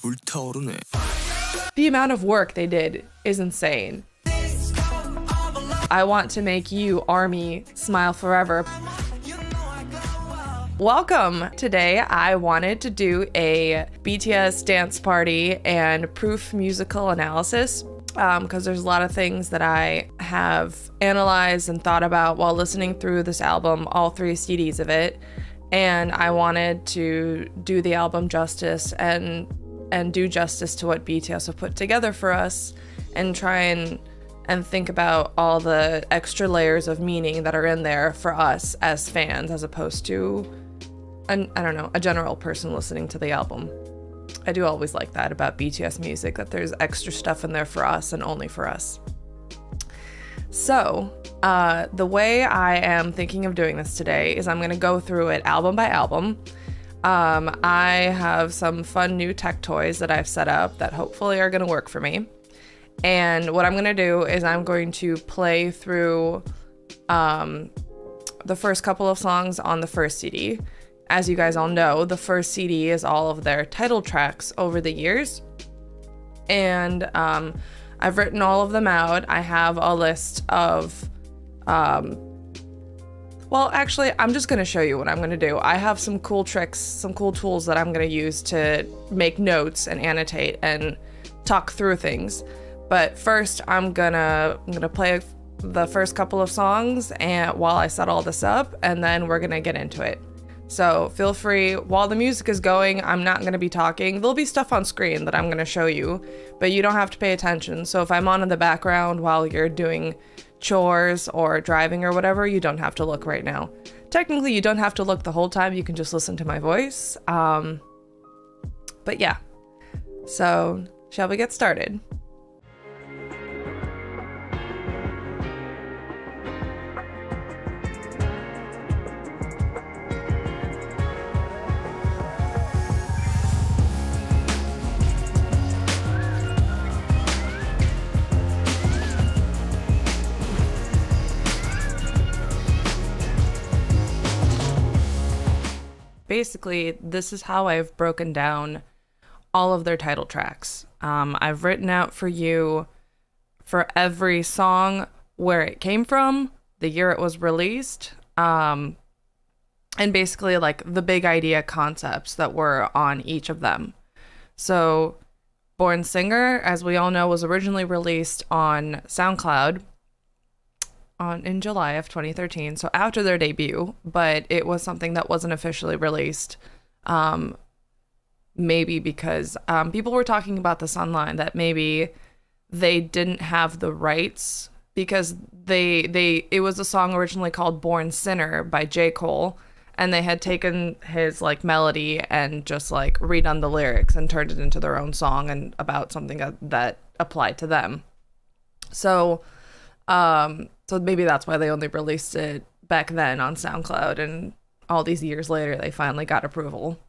불타오르네. The amount of work they did is insane. I Want to Make You, ARMY, Smile Forever. Welcome! Today I wanted to do a BTS dance party and proof musical analysis because there's a lot of things that I have analyzed and thought about while listening through this album, all 3 CDs of it, and I wanted to do the album justice and do justice to what BTS have put together for us and try and think about all the extra layers of meaning that are in there for us as fans as opposed to a general person listening to the album. I do always like that about BTS music, that there's extra stuff in there for us and only for us. So, the way I am thinking of doing this today is I'm going to go through it album by album. I have some fun new tech toys that I've set up that hopefully are going to work for me. And what I'm going to do is I'm going to play through the first couple of songs on the first CD. As you guys all know, the first CD is all of their title tracks over the years. And I've written all of them out. I have a list of... well, actually, I'm just going to show you what I'm going to do. I have some cool tricks, some cool tools that I'm going to use to make notes and annotate and talk through things. But first, I'm gonna play the first couple of songs and while I set all this up, and then we're gonna get into it. So feel free, while the music is going, I'm not gonna be talking. There'll be stuff on screen that I'm gonna show you, but you don't have to pay attention. So if I'm on in the background while you're doing chores or driving or whatever, you don't have to look right now. Technically, you don't have to look the whole time. You can just listen to my voice. But yeah, so shall we get started? Basically, this is how I've broken down all of their title tracks. I've written out for you for every song where it came from, the year it was released, and basically like the big idea concepts that were on each of them. So Born Singer, as we all know, was originally released on SoundCloud in July of 2013, so after their debut, but it was something that wasn't officially released, maybe because people were talking about this online, that maybe they didn't have the rights because it was a song originally called Born Sinner by J. Cole, and they had taken his like melody and just like redone the lyrics and turned it into their own song and about something that applied to them. So maybe that's why they only released it back then on SoundCloud, and all these years later, they finally got approval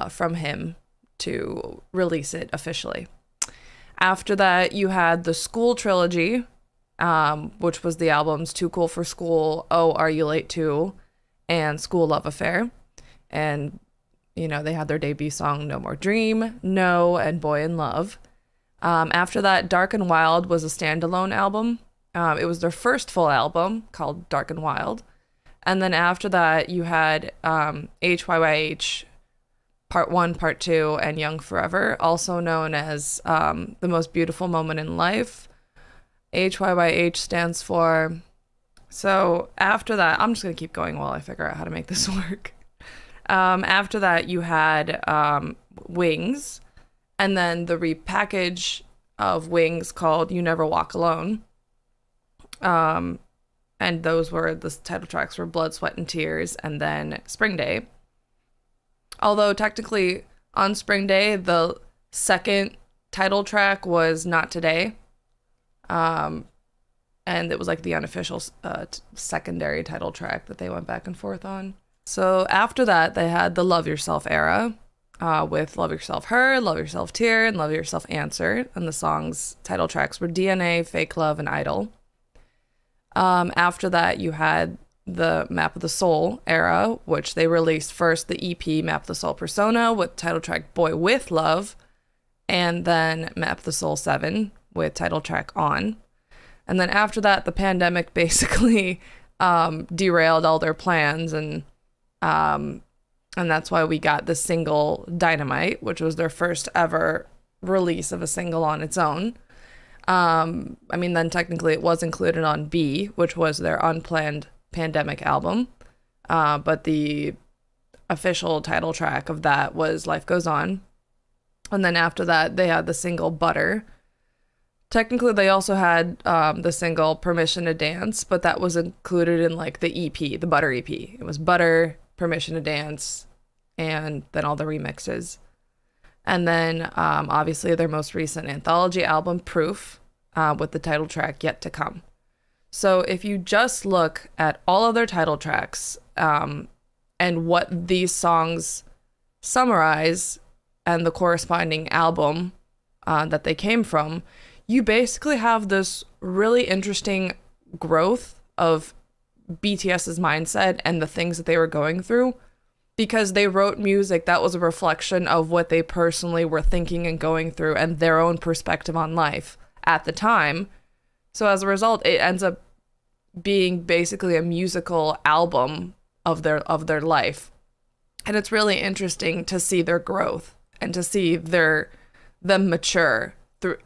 from him to release it officially. After that, you had the School Trilogy, which was the albums Too Cool for School, Oh, Are You Late Too, and School Love Affair. And, you know, they had their debut song No More Dream, No, and Boy in Love. After that, Dark and Wild was a standalone album. It was their first full album called Dark and Wild. And then after that, you had HYYH Part 1, Part 2, and Young Forever, also known as The Most Beautiful Moment in Life. HYYH stands for... So after that, I'm just going to keep going while I figure out how to make this work. After that, you had Wings, and then the repackage of Wings called You Never Walk Alone. And those were, the title tracks were Blood, Sweat, and Tears, and then Spring Day. Although technically on Spring Day, the second title track was Not Today. And it was like the unofficial secondary title track that they went back and forth on. So after that, they had the Love Yourself era with Love Yourself Her, Love Yourself Tear, and Love Yourself Answer. And the song's title tracks were DNA, Fake Love, and Idol. After that, you had the Map of the Soul era, which they released first the EP Map of the Soul Persona with title track Boy With Love, and then Map the Soul 7 with title track On. And then after that, the pandemic basically derailed all their plans, and that's why we got the single Dynamite, which was their first ever release of a single on its own. I mean, then technically it was included on B, which was their unplanned pandemic album. But the official title track of that was Life Goes On. And then after that, they had the single Butter. Technically, they also had the single Permission to Dance, but that was included in like the EP, the Butter EP. It was Butter, Permission to Dance, and then all the remixes. And then obviously their most recent anthology album, Proof, with the title track Yet to Come. So if you just look at all of their title tracks and what these songs summarize and the corresponding album that they came from, you basically have this really interesting growth of BTS's mindset and the things that they were going through, because they wrote music that was a reflection of what they personally were thinking and going through and their own perspective on life at the time. So as a result, it ends up being basically a musical album of their life. And it's really interesting to see their growth and to see them mature through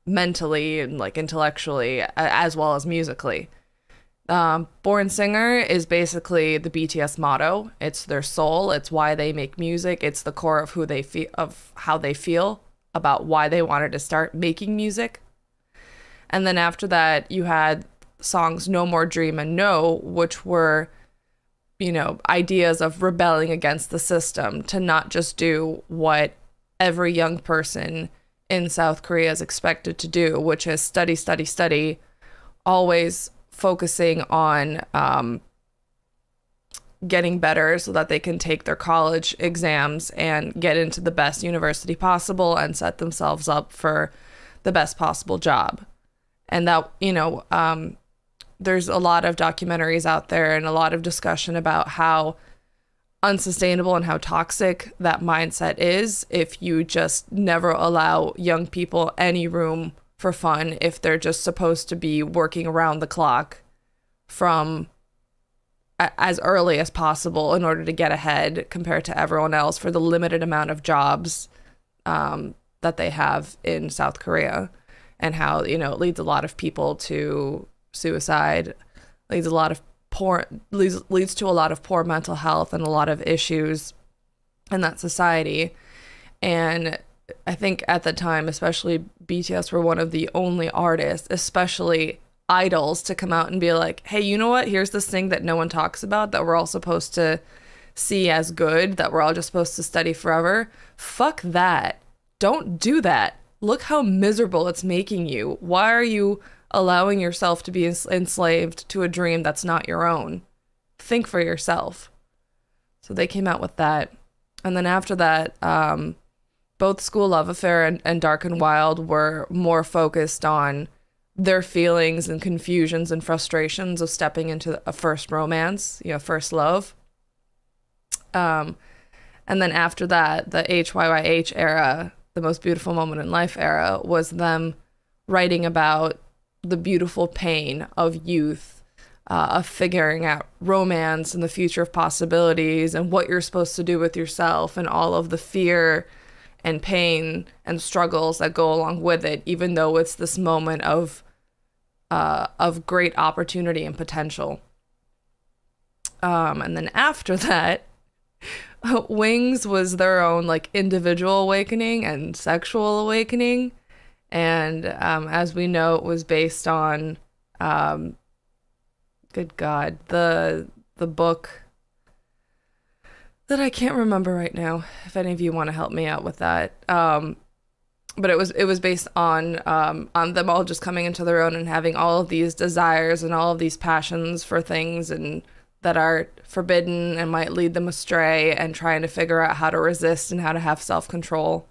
mentally and like intellectually as well as musically. Born Singer is basically the BTS motto. It's their soul. It's why they make music. It's the core of who they feel, of how they feel about why they wanted to start making music. And then after that, you had songs No More Dream and No, which were, you know, ideas of rebelling against the system, to not just do what every young person in South Korea is expected to do, which is study, study, study, always focusing on getting better so that they can take their college exams and get into the best university possible and set themselves up for the best possible job. And that, you know, there's a lot of documentaries out there and a lot of discussion about how unsustainable and how toxic that mindset is if you just never allow young people any room for fun, if they're just supposed to be working around the clock from as early as possible in order to get ahead compared to everyone else for the limited amount of jobs that they have in South Korea, and how, you know, it leads a lot of people to suicide, leads to a lot of poor mental health and a lot of issues in that society. And I think at the time, especially, BTS were one of the only artists, especially idols, to come out and be like, hey, you know what? Here's this thing that no one talks about that we're all supposed to see as good, that we're all just supposed to study forever. Fuck that. Don't do that. Look how miserable it's making you. Why are you allowing yourself to be enslaved to a dream that's not your own? Think for yourself. So they came out with that. And then after that, both School Love Affair and Dark and Wild were more focused on their feelings and confusions and frustrations of stepping into a first romance, you know, first love. And then after that, the HYYH era, the Most Beautiful Moment in Life era, was them writing about the beautiful pain of youth, of figuring out romance and the future of possibilities and what you're supposed to do with yourself and all of the fear and pain and struggles that go along with it, even though it's this moment of great opportunity and potential. And then after that, Wings was their own like individual awakening and sexual awakening. And as we know, it was based on, good God, the book that I can't remember right now, if any of you want to help me out with that. But it was based on them all just coming into their own and having all of these desires and all of these passions for things and that are forbidden and might lead them astray, and trying to figure out how to resist and how to have self-control.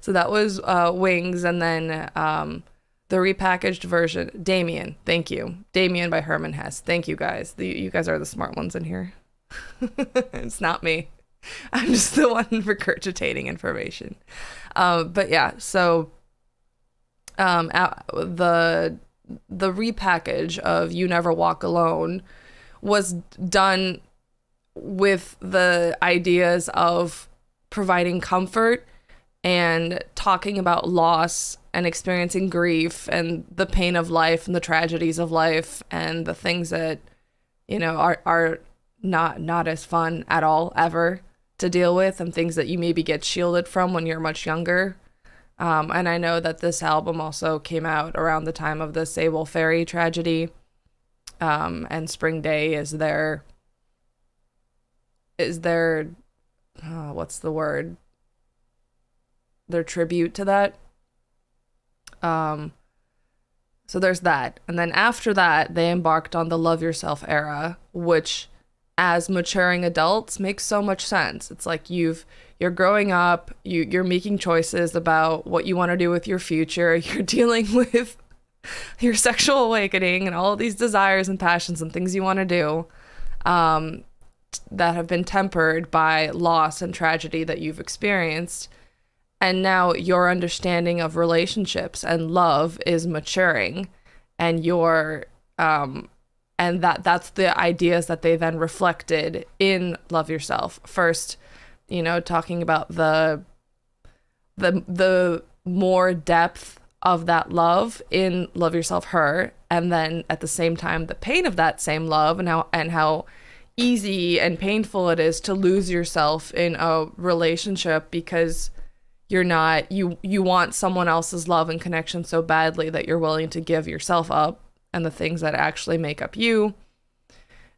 So that was Wings. And then the repackaged version, Damien. Thank you. Damien by Herman Hesse. Thank you guys. You guys are the smart ones in here. It's not me. I'm just the one regurgitating information. But yeah, so the repackage of You Never Walk Alone was done with the ideas of providing comfort and talking about loss and experiencing grief and the pain of life and the tragedies of life and the things that, are not as fun at all ever to deal with, and things that you maybe get shielded from when you're much younger. And I know that this album also came out around the time of the Sable Ferry tragedy. And Spring Day is their what's the word? Their tribute to that. So there's that. And then after that, they embarked on the Love Yourself era, which as maturing adults makes so much sense. It's like you're growing up, you're making choices about what you want to do with your future. You're dealing with your sexual awakening and all of these desires and passions and things you want to do that have been tempered by loss and tragedy that you've experienced. And now your understanding of relationships and love is maturing, and and that's the ideas that they then reflected in Love Yourself. First, talking about the more depth of that love in Love Yourself Her, and then at the same time the pain of that same love, and how easy and painful it is to lose yourself in a relationship because you want someone else's love and connection so badly that you're willing to give yourself up and the things that actually make up you.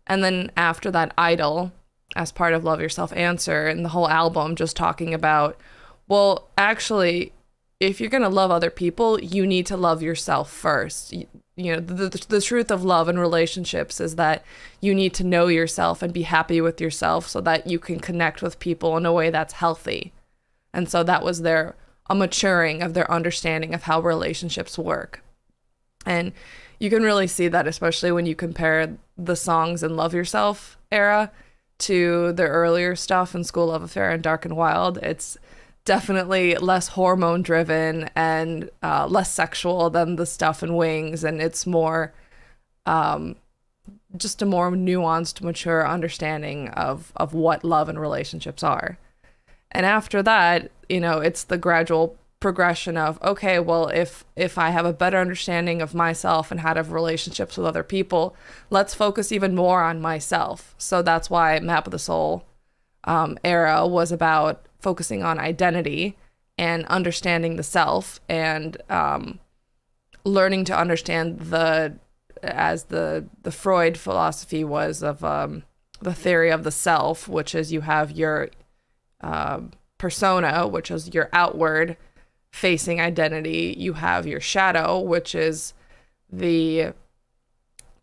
And then after that, Idol, as part of Love Yourself Answer, and the whole album just talking about, well, actually, if you're going to love other people, you need to love yourself first. The truth of love and relationships is that you need to know yourself and be happy with yourself so that you can connect with people in a way that's healthy. And so that was a maturing of their understanding of how relationships work. And you can really see that, especially when you compare the songs in Love Yourself era to the earlier stuff in School Love Affair and Dark and Wild. It's definitely less hormone driven and less sexual than the stuff in Wings. And it's more just a more nuanced, mature understanding of what love and relationships are. And after that, it's the gradual progression of, okay, well, if I have a better understanding of myself and how to have relationships with other people, let's focus even more on myself. So that's why Map of the Soul era was about focusing on identity and understanding the self, and learning to understand as the Freud philosophy was of the theory of the self, which is you have your persona, which is your outward facing identity. You have your shadow, which is the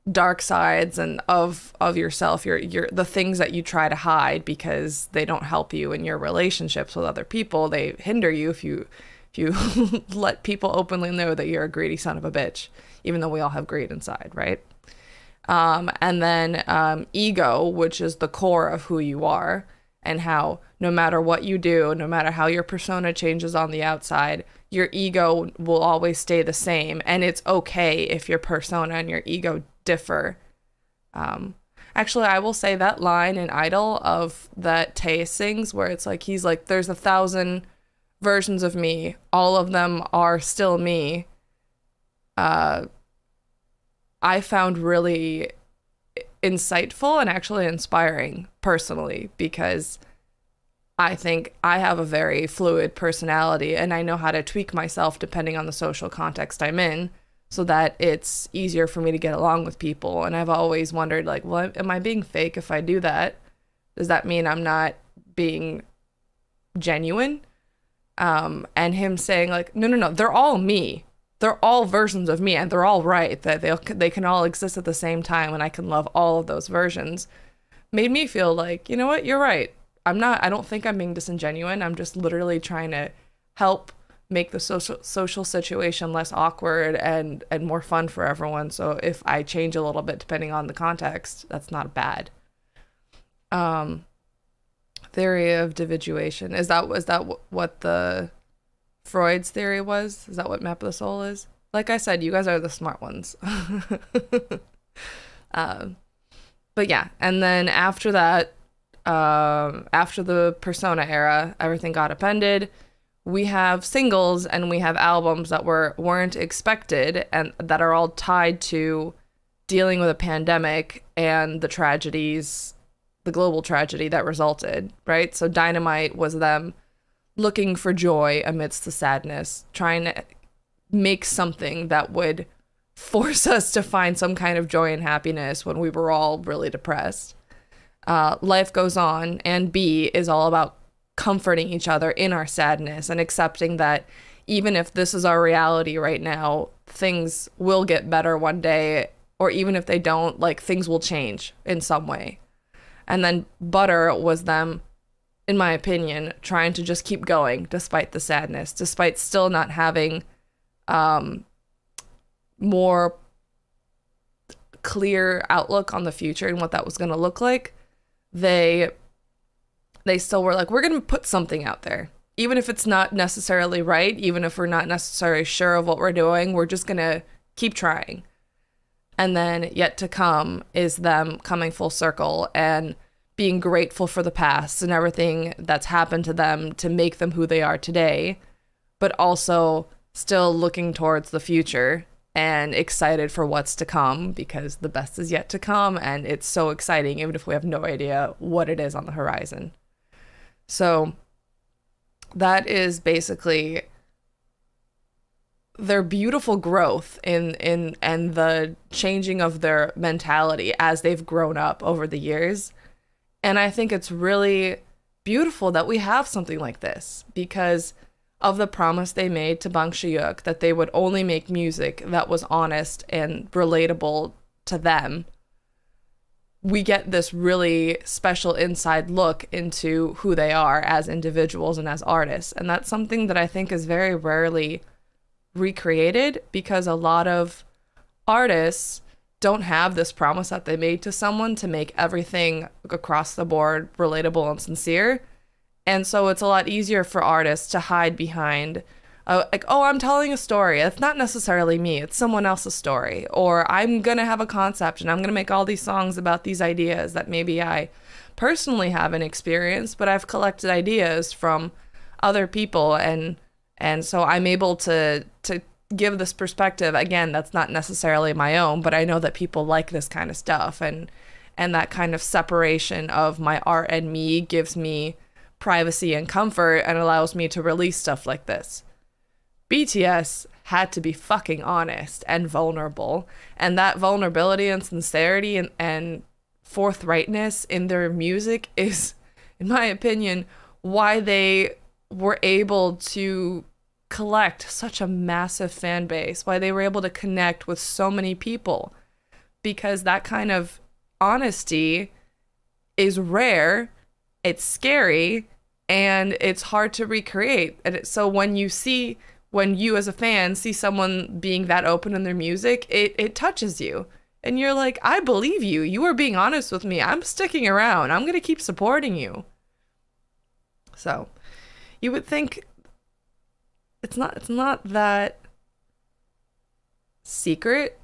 dark sides and of yourself, your the things that you try to hide because they don't help you in your relationships with other people. They hinder you if you let people openly know that you're a greedy son of a bitch, even though we all have greed inside, right? And then ego, which is the core of who you are, and how no matter what you do, no matter how your persona changes on the outside, your ego will always stay the same. And it's okay if your persona and your ego differ. Actually, I will say that line in Idol of that Tay sings, where it's like, he's like, there's 1,000 versions of me. All of them are still me. I found really insightful and actually inspiring personally, because I think I have a very fluid personality and I know how to tweak myself depending on the social context I'm in so that it's easier for me to get along with people. And I've always wondered, like, well, am I being fake if I do that? Does that mean I'm not being genuine? And him saying, like, no, they're all me. They're all versions of me, and they're all right, that they can all exist at the same time, and I can love all of those versions, made me feel like, you know what, you're right. I don't think I'm being disingenuous. I'm just literally trying to help make the social situation less awkward and more fun for everyone. So if I change a little bit depending on the context, that's not bad. Theory of individuation. Was that what the Freud's theory was? Is that what Map of the Soul is? Like I said, you guys are the smart ones. um, but yeah, and then after that, after the Persona era, everything got upended. We have singles and we have albums that weren't expected and that are all tied to dealing with a pandemic and the tragedies, the global tragedy that resulted, right? So Dynamite was them looking for joy amidst the sadness, trying to make something that would force us to find some kind of joy and happiness when we were all really depressed. Life Goes On and B is all about comforting each other in our sadness and accepting that even if this is our reality right now, things will get better one day, or even if they don't, like, things will change in some way. And then Butter was them, in my opinion, trying to just keep going despite the sadness, despite still not having more clear outlook on the future and what that was going to look like. They still were like, we're going to put something out there. Even if it's not necessarily right, even if we're not necessarily sure of what we're doing, we're just going to keep trying. And then Yet to Come is them coming full circle and being grateful for the past and everything that's happened to them to make them who they are today, but also still looking towards the future and excited for what's to come, because the best is yet to come, and it's so exciting even if we have no idea what it is on the horizon. So that is basically their beautiful growth in and the changing of their mentality as they've grown up over the years. And I think it's really beautiful that we have something like this because of the promise they made to Bang Shiyuk that they would only make music that was honest and relatable to them. We get this really special inside look into who they are as individuals and as artists. And that's something that I think is very rarely recreated because a lot of artists don't have this promise that they made to someone to make everything across the board relatable and sincere. And so it's a lot easier for artists to hide behind like, oh, I'm telling a story. It's not necessarily me. It's someone else's story. Or I'm going to have a concept and I'm going to make all these songs about these ideas that maybe I personally haven't experienced, but I've collected ideas from other people. And so I'm able to give this perspective. Again, that's not necessarily my own, but I know that people like this kind of stuff. And that kind of separation of my art and me gives me privacy and comfort and allows me to release stuff like this. BTS had to be fucking honest and vulnerable, and that vulnerability and sincerity and forthrightness in their music is, in my opinion, why they were able to collect such a massive fan base, why they were able to connect with so many people, because that kind of honesty is rare, it's scary, and it's hard to recreate. And so when you as a fan see someone being that open in their music, it touches you. And you're like, I believe you. You are being honest with me. I'm sticking around. I'm going to keep supporting you. So you would think it's not that secret,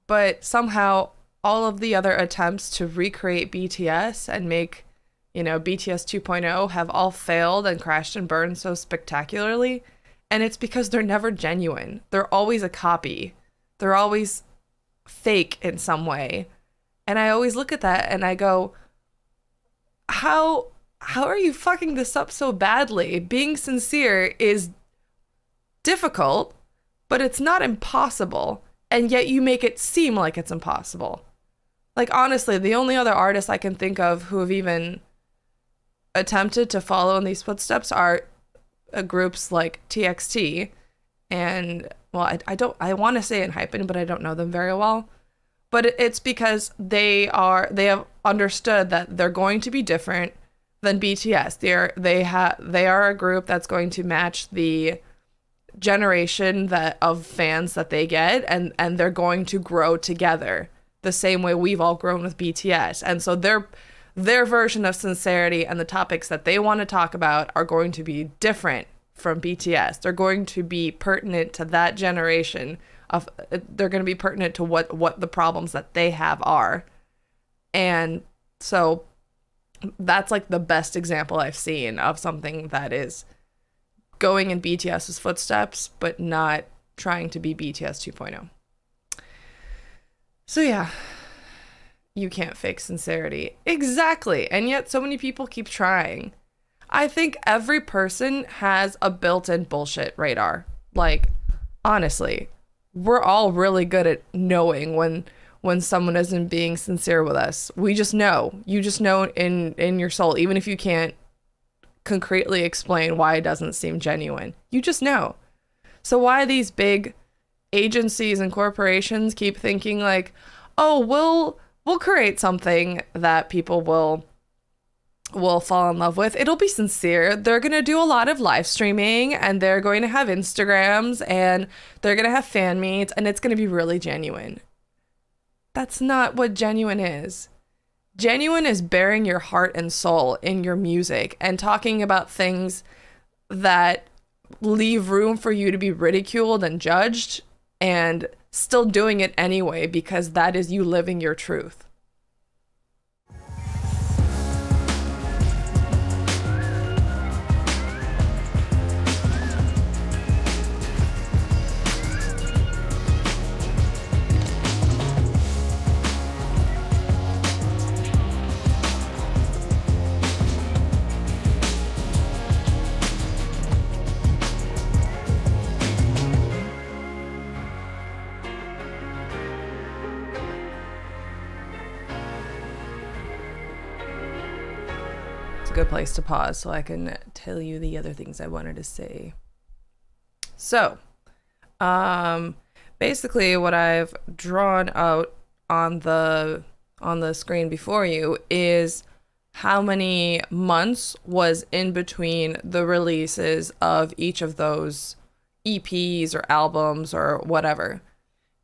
but somehow all of the other attempts to recreate BTS and make, BTS 2.0 have all failed and crashed and burned so spectacularly. And it's because they're never genuine. They're always a copy. They're always fake in some way. And I always look at that and I go, how are you fucking this up so badly? Being sincere is difficult, but it's not impossible. And yet you make it seem like it's impossible. Like, honestly, the only other artists I can think of who have even attempted to follow in these footsteps are groups like TXT and, well, I want to say ENHYPEN, but I don't know them very well. But it's because they have understood that they're going to be different than BTS. They are a group that's going to match the generation of fans that they get, and they're going to grow together the same way we've all grown with BTS. And so their version of sincerity and the topics that they want to talk about are going to be different from BTS. They're going to be pertinent to that generation of, they're going to be pertinent to what the problems that they have are. And so that's like the best example I've seen of something that is going in BTS's footsteps, but not trying to be BTS 2.0. So yeah, you can't fake sincerity. Exactly. And yet so many people keep trying. I think every person has a built-in bullshit radar. Like, honestly, we're all really good at knowing when someone isn't being sincere with us. We just know. You just know in your soul, even if you can't concretely explain why it doesn't seem genuine. You just know. So why these big agencies and corporations keep thinking like, oh, we'll create something that people will fall in love with. It'll be sincere. They're going to do a lot of live streaming, and they're going to have Instagrams, and they're going to have fan meets, and it's going to be really genuine. That's not what genuine is. Genuine is bearing your heart and soul in your music and talking about things that leave room for you to be ridiculed and judged, and still doing it anyway because that is you living your truth. A good place to pause so I can tell you the other things I wanted to say. So, basically what I've drawn out on the screen before you is how many months was in between the releases of each of those EPs or albums or whatever.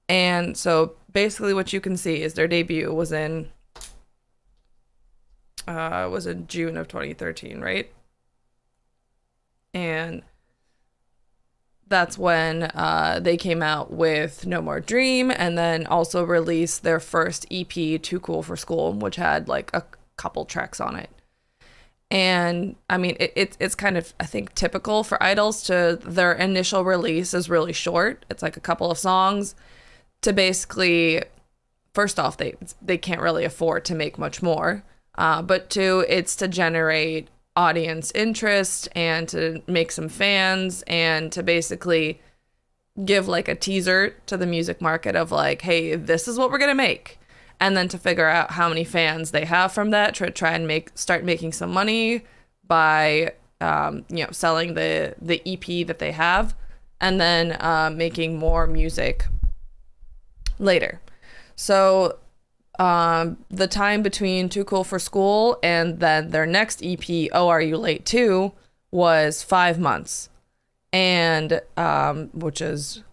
And so basically what you can see is their debut was in June of 2013, right? And that's when they came out with No More Dream, and then also released their first EP, Too Cool for School, which had like a couple tracks on it. And I mean, it's kind of, I think, typical for idols to their initial release is really short. It's like a couple of songs to basically, first off, they can't really afford to make much more. But two, it's to generate audience interest and to make some fans and to basically give like a teaser to the music market of like, hey, this is what we're going to make. And then to figure out how many fans they have from that to try and start making some money by, selling the EP that they have, and then making more music later. So the time between Too Cool for School and then their next EP, Oh Are You Late Too, was 5 months. And which is,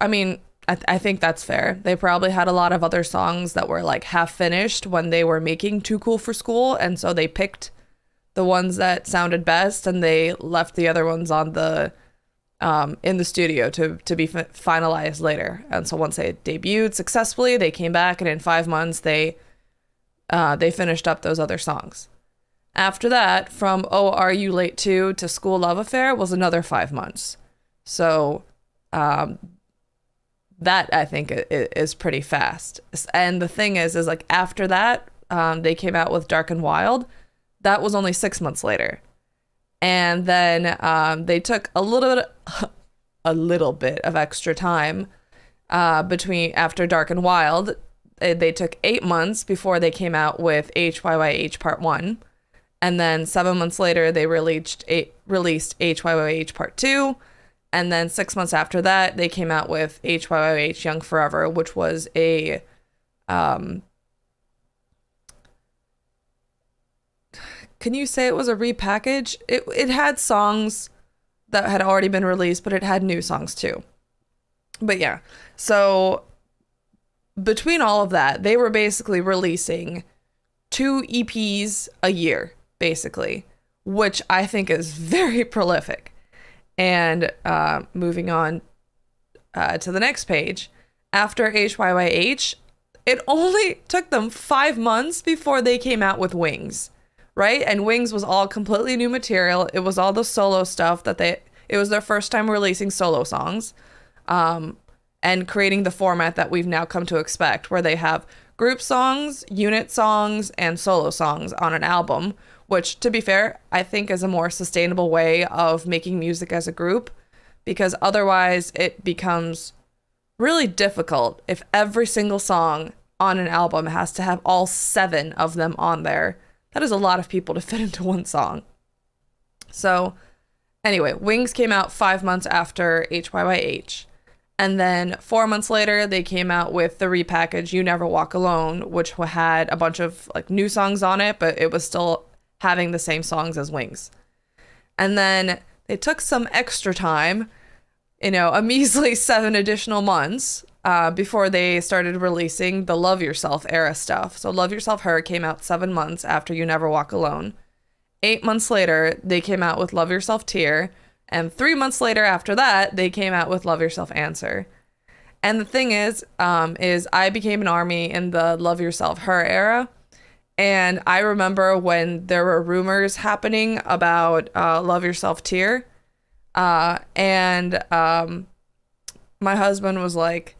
I mean, I think that's fair. They probably had a lot of other songs that were like half finished when they were making Too Cool for School, and so they picked the ones that sounded best and they left the other ones on the in the studio to be finalized later. And so once they debuted successfully, they came back, and in 5 months they finished up those other songs. After that, from Oh Are You Late Too to School Love Affair was another 5 months. So that I think is pretty fast. And the thing is like after that, they came out with Dark and Wild. That was only 6 months later. And then they took a little bit of extra time between after Dark and Wild. They took 8 months before they came out with HYYH Part 1. And then 7 months later, they released HYYH Part 2. And then 6 months after that, they came out with HYYH Young Forever, which was a can you say it was a repackage? It had songs that had already been released, but it had new songs too. But yeah, so between all of that, they were basically releasing 2 EPs a year, basically, which I think is very prolific. And moving on to the next page, after HYYH, it only took them 5 months before they came out with Wings, right? And Wings was all completely new material. It was all the solo stuff it was their first time releasing solo songs, and creating the format that we've now come to expect, where they have group songs, unit songs, and solo songs on an album, which, to be fair, I think is a more sustainable way of making music as a group, because otherwise it becomes really difficult if every single song on an album has to have all 7 of them on there. That is a lot of people to fit into one song. So anyway, Wings came out 5 months after HYYH. And then 4 months later, they came out with the repackaged You Never Walk Alone, which had a bunch of like new songs on it, but it was still having the same songs as Wings. And then they took some extra time, a measly 7 additional months, before they started releasing the Love Yourself era stuff. So Love Yourself Her came out 7 months after You Never Walk Alone. 8 months later, they came out with Love Yourself Tear. And 3 months later after that, they came out with Love Yourself Answer. And the thing is I became an ARMY in the Love Yourself Her era. And I remember when there were rumors happening about Love Yourself Tear. And my husband was like,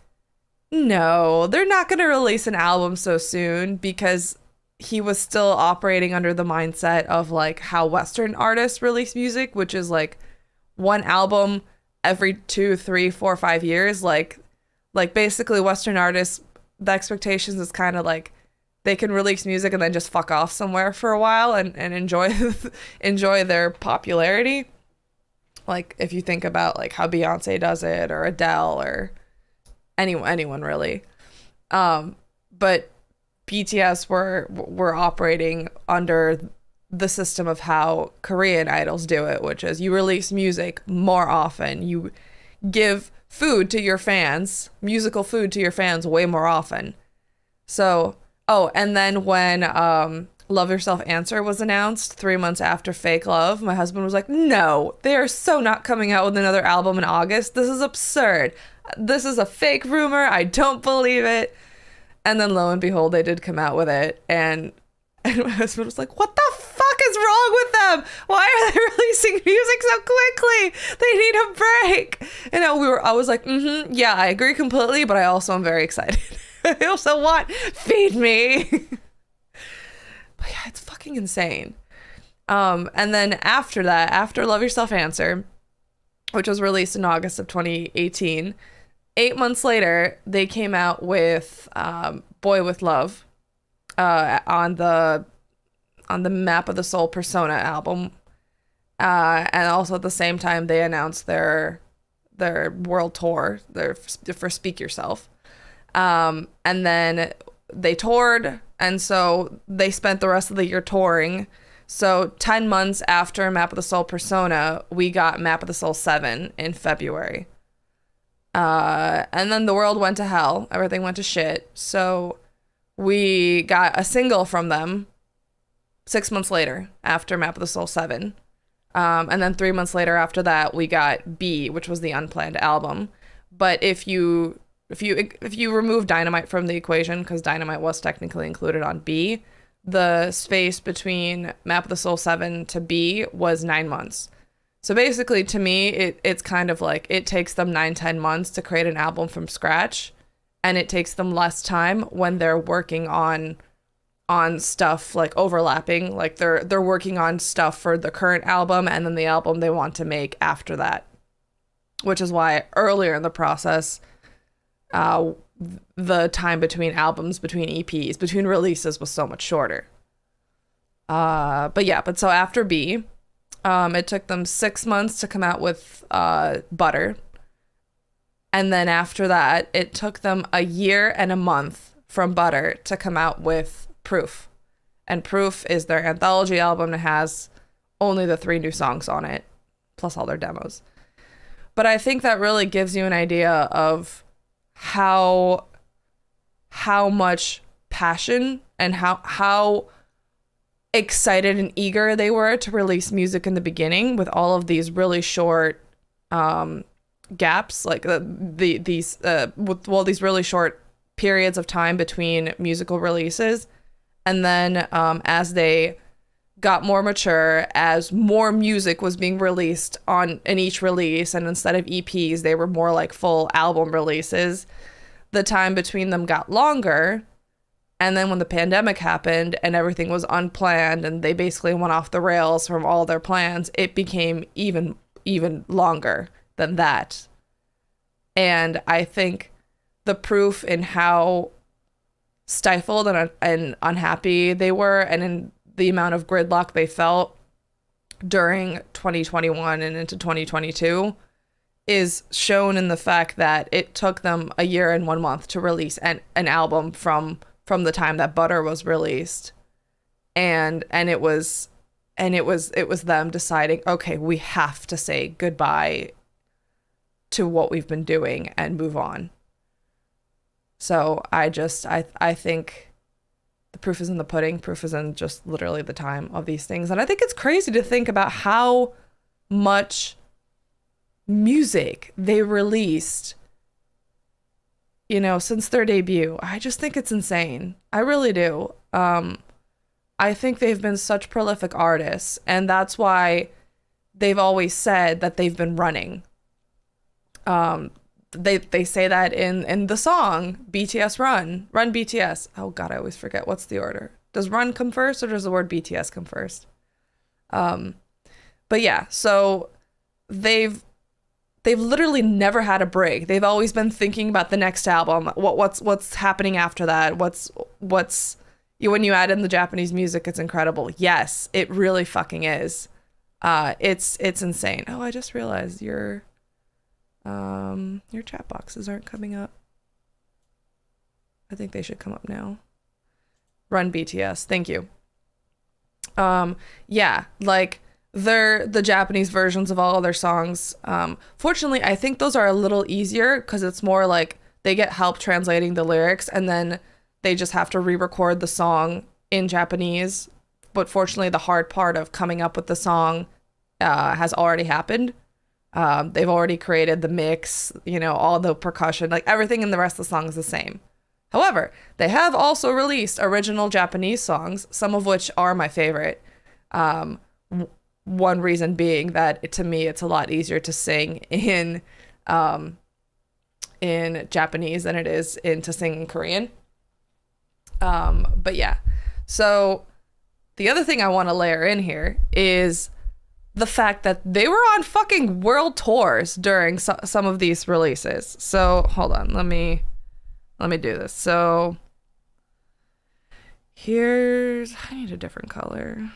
no, they're not going to release an album so soon, because he was still operating under the mindset of like how Western artists release music, which is like one album every 2, 3, 4, 5 years. Like basically Western artists, the expectations is kind of like they can release music and then just fuck off somewhere for a while and enjoy their popularity. Like if you think about like how Beyonce does it, or Adele, or anyone really. But BTS were operating under the system of how Korean idols do it, which is you release music more often. You give food to your fans, musical food to your fans way more often. So, and then when Love Yourself Answer was announced 3 months after Fake Love, my husband was like, no, they are so not coming out with another album in August. This is absurd. This is a fake rumor. I don't believe it. And then lo and behold, they did come out with it. And my husband was like, what the fuck is wrong with them? Why are they releasing music so quickly? They need a break. And I was like, yeah, I agree completely, but I also am very excited. I also want Feed Me. But yeah, it's fucking insane. And then after that, after Love Yourself Answer, which was released in August of 2018, 8 months later, they came out with Boy With Love, on the Map of the Soul Persona album, and also at the same time they announced their world tour, for Speak Yourself, and then they toured, and so they spent the rest of the year touring. So 10 months after Map of the Soul Persona, we got Map of the Soul 7 in February, and then the world went to hell. Everything went to shit. So we got a single from them 6 months later after Map of the Soul 7. And then 3 months later after that, we got B, which was the unplanned album. But if you remove Dynamite from the equation, because Dynamite was technically included on B, the space between Map of the Soul 7 to B was 9 months. So basically, to me, it's kind of like it takes them 9-10 months to create an album from scratch. And it takes them less time when they're working on stuff like overlapping, like they're working on stuff for the current album and then the album they want to make after that, which is why earlier in the process, the time between albums, between EPs, between releases was so much shorter. But so after B, it took them 6 months to come out with Butter. And then after that, it took them a year and a month from Butter to come out with Proof. And Proof is their anthology album that has only the 3 new songs on it, plus all their demos. But I think that really gives you an idea of how much passion and how excited and eager they were to release music in the beginning with all of these really short gaps, like these really short periods of time between musical releases. And then as they got more mature, as more music was being released in each release, and instead of EPs, they were more like full album releases, the time between them got longer. And then when the pandemic happened and everything was unplanned and they basically went off the rails from all their plans, it became even longer than that. And I think the proof in how stifled and unhappy they were, and in the amount of gridlock they felt during 2021 and into 2022, is shown in the fact that it took them a year and 1 month to release an album from the time that Butter was released. And it was them deciding, okay, we have to say goodbye to what we've been doing and move on. So I think the proof is in the pudding. Proof is in just literally the time of these things. And I think it's crazy to think about how much music they released, since their debut. I just think it's insane. I really do. I think they've been such prolific artists, and that's why they've always said that they've been running. They say that in the song BTS Run BTS. Oh God, I always forget what's the order. Does Run come first or does the word BTS come first? But yeah, so they've literally never had a break. They've always been thinking about the next album. What's happening after that? When you add in the Japanese music, it's incredible. Yes, it really fucking is. It's insane. Oh, I just realized your chat boxes aren't coming up. I think they should come up now. Run BTS. Thank you. Yeah, like they're the Japanese versions of all of their songs. Fortunately, I think those are a little easier because it's more like they get help translating the lyrics and then they just have to re-record the song in Japanese. But fortunately, the hard part of coming up with the song has already happened. They've already created the mix, all the percussion, like everything in the rest of the song is the same. However, they have also released original Japanese songs, some of which are my favorite. One reason being that to me, it's a lot easier to sing in Japanese than it is to sing in Korean. But yeah, so the other thing I want to layer in here is the fact that they were on fucking world tours during some of these releases. So hold on, let me do this. So I need a different color.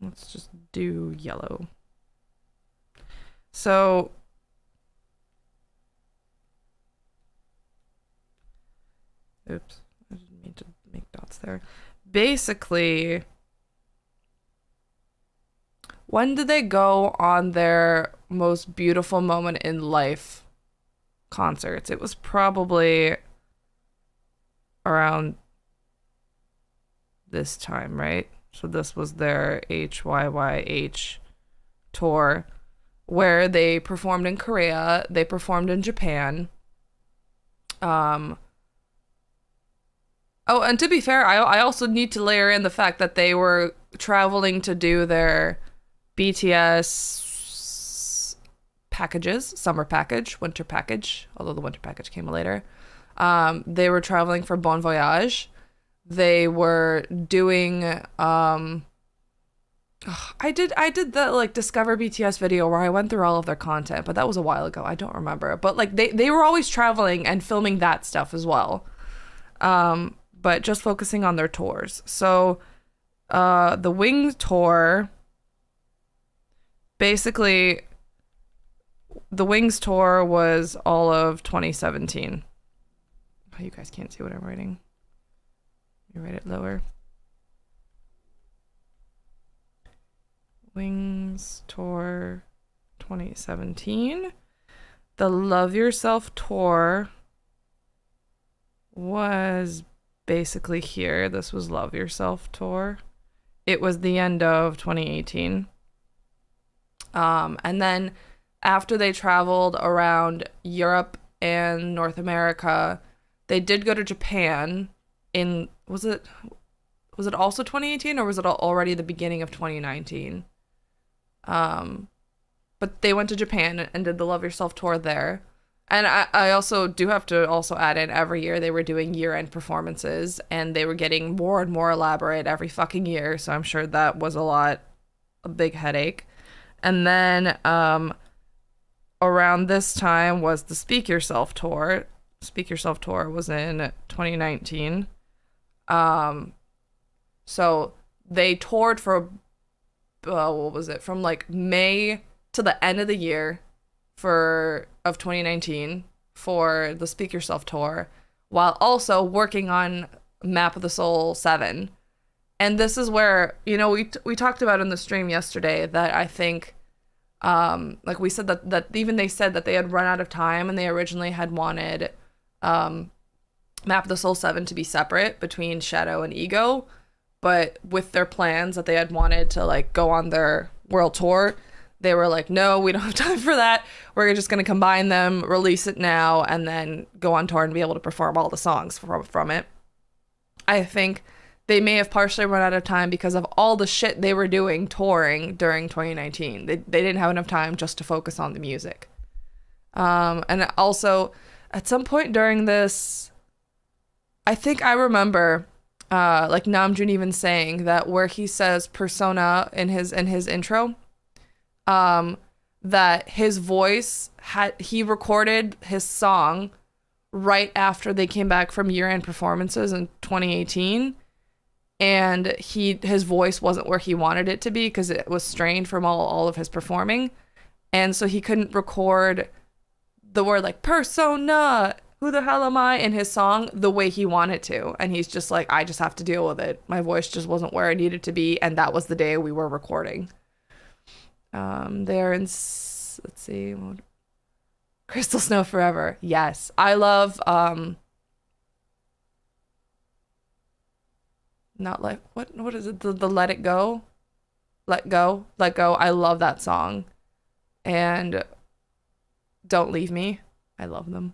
Let's just do yellow. So oops, I didn't mean to make dots there. Basically, when did they go on their most beautiful moment in life concerts? It was probably around this time, right? So this was their HYYH tour where they performed in Korea, they performed in Japan. Oh, and to be fair, I also need to layer in the fact that they were traveling to do their BTS packages, summer package, winter package, although the winter package came later. They were traveling for Bon Voyage. They were doing I did the like Discover BTS video where I went through all of their content, but that was a while ago. I don't remember. But like they were always traveling and filming that stuff as well. But just focusing on their tours. So the Wings tour, basically the Wings tour was all of 2017. Oh, you guys can't see what I'm writing. You write it lower. Wings tour 2017. The Love Yourself tour was basically here. This was Love Yourself tour. It was the end of 2018. And then after they traveled around Europe and North America, they did go to Japan in, was it also 2018 or was it already the beginning of 2019? But they went to Japan and did the Love Yourself tour there. And I also do have to also add in, every year they were doing year-end performances, and they were getting more and more elaborate every fucking year. So I'm sure that was a big headache. And then around this time was the Speak Yourself tour. Speak Yourself tour was in 2019. So they toured for, what was it, from like May to the end of the year of 2019 for the Speak Yourself tour, while also working on Map of the Soul 7. And this is where, we talked about in the stream yesterday that I think, like we said that even they said that they had run out of time, and they originally had wanted Map of the Soul 7 to be separate between Shadow and Ego, but with their plans that they had wanted to like go on their world tour, they were like, no, we don't have time for that. We're just going to combine them, release it now, and then go on tour and be able to perform all the songs from it. I think they may have partially run out of time because of all the shit they were doing touring during 2019. They didn't have enough time just to focus on the music. And also, at some point during this, I think I remember like Namjoon even saying that where he says persona in his intro, that his voice he recorded his song right after they came back from year-end performances in 2018, and his voice wasn't where he wanted it to be because it was strained from all of his performing, and so he couldn't record the word like persona, who the hell am I, in his song the way he wanted to, and he's just like, I just have to deal with it. My voice just wasn't where it needed to be, and that was the day we were recording. They're in, let's see, Crystal Snow Forever. Yes, I love, not like, what is it, the Let It Go? Let Go. I love that song. And Don't Leave Me. I love them.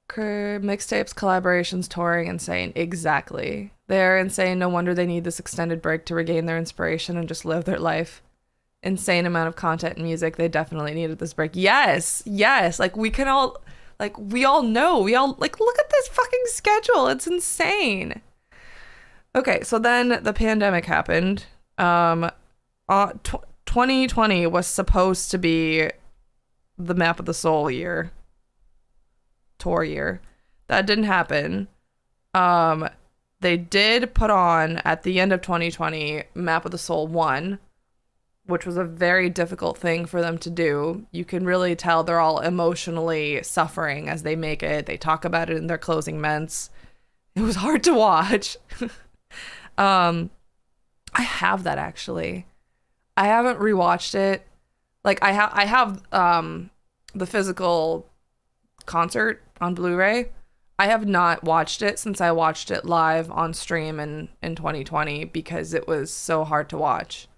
Mixtapes, collaborations, touring, insane. Exactly. They're insane. No wonder they need this extended break to regain their inspiration and just live their life. Insane amount of content and music. They definitely needed this break. Yes. Like we all know. We all like, look at this fucking schedule. It's insane. Okay, so then the pandemic happened. 2020 was supposed to be the Map of the Soul year. Tour year. That didn't happen. They did put on at the end of 2020 Map of the Soul 1, which was a very difficult thing for them to do. You can really tell they're all emotionally suffering as they make it. They talk about it in their closing ments. It was hard to watch. I have that actually. I haven't rewatched it. Like I have the physical concert on Blu-ray. I have not watched it since I watched it live on stream in 2020 because it was so hard to watch.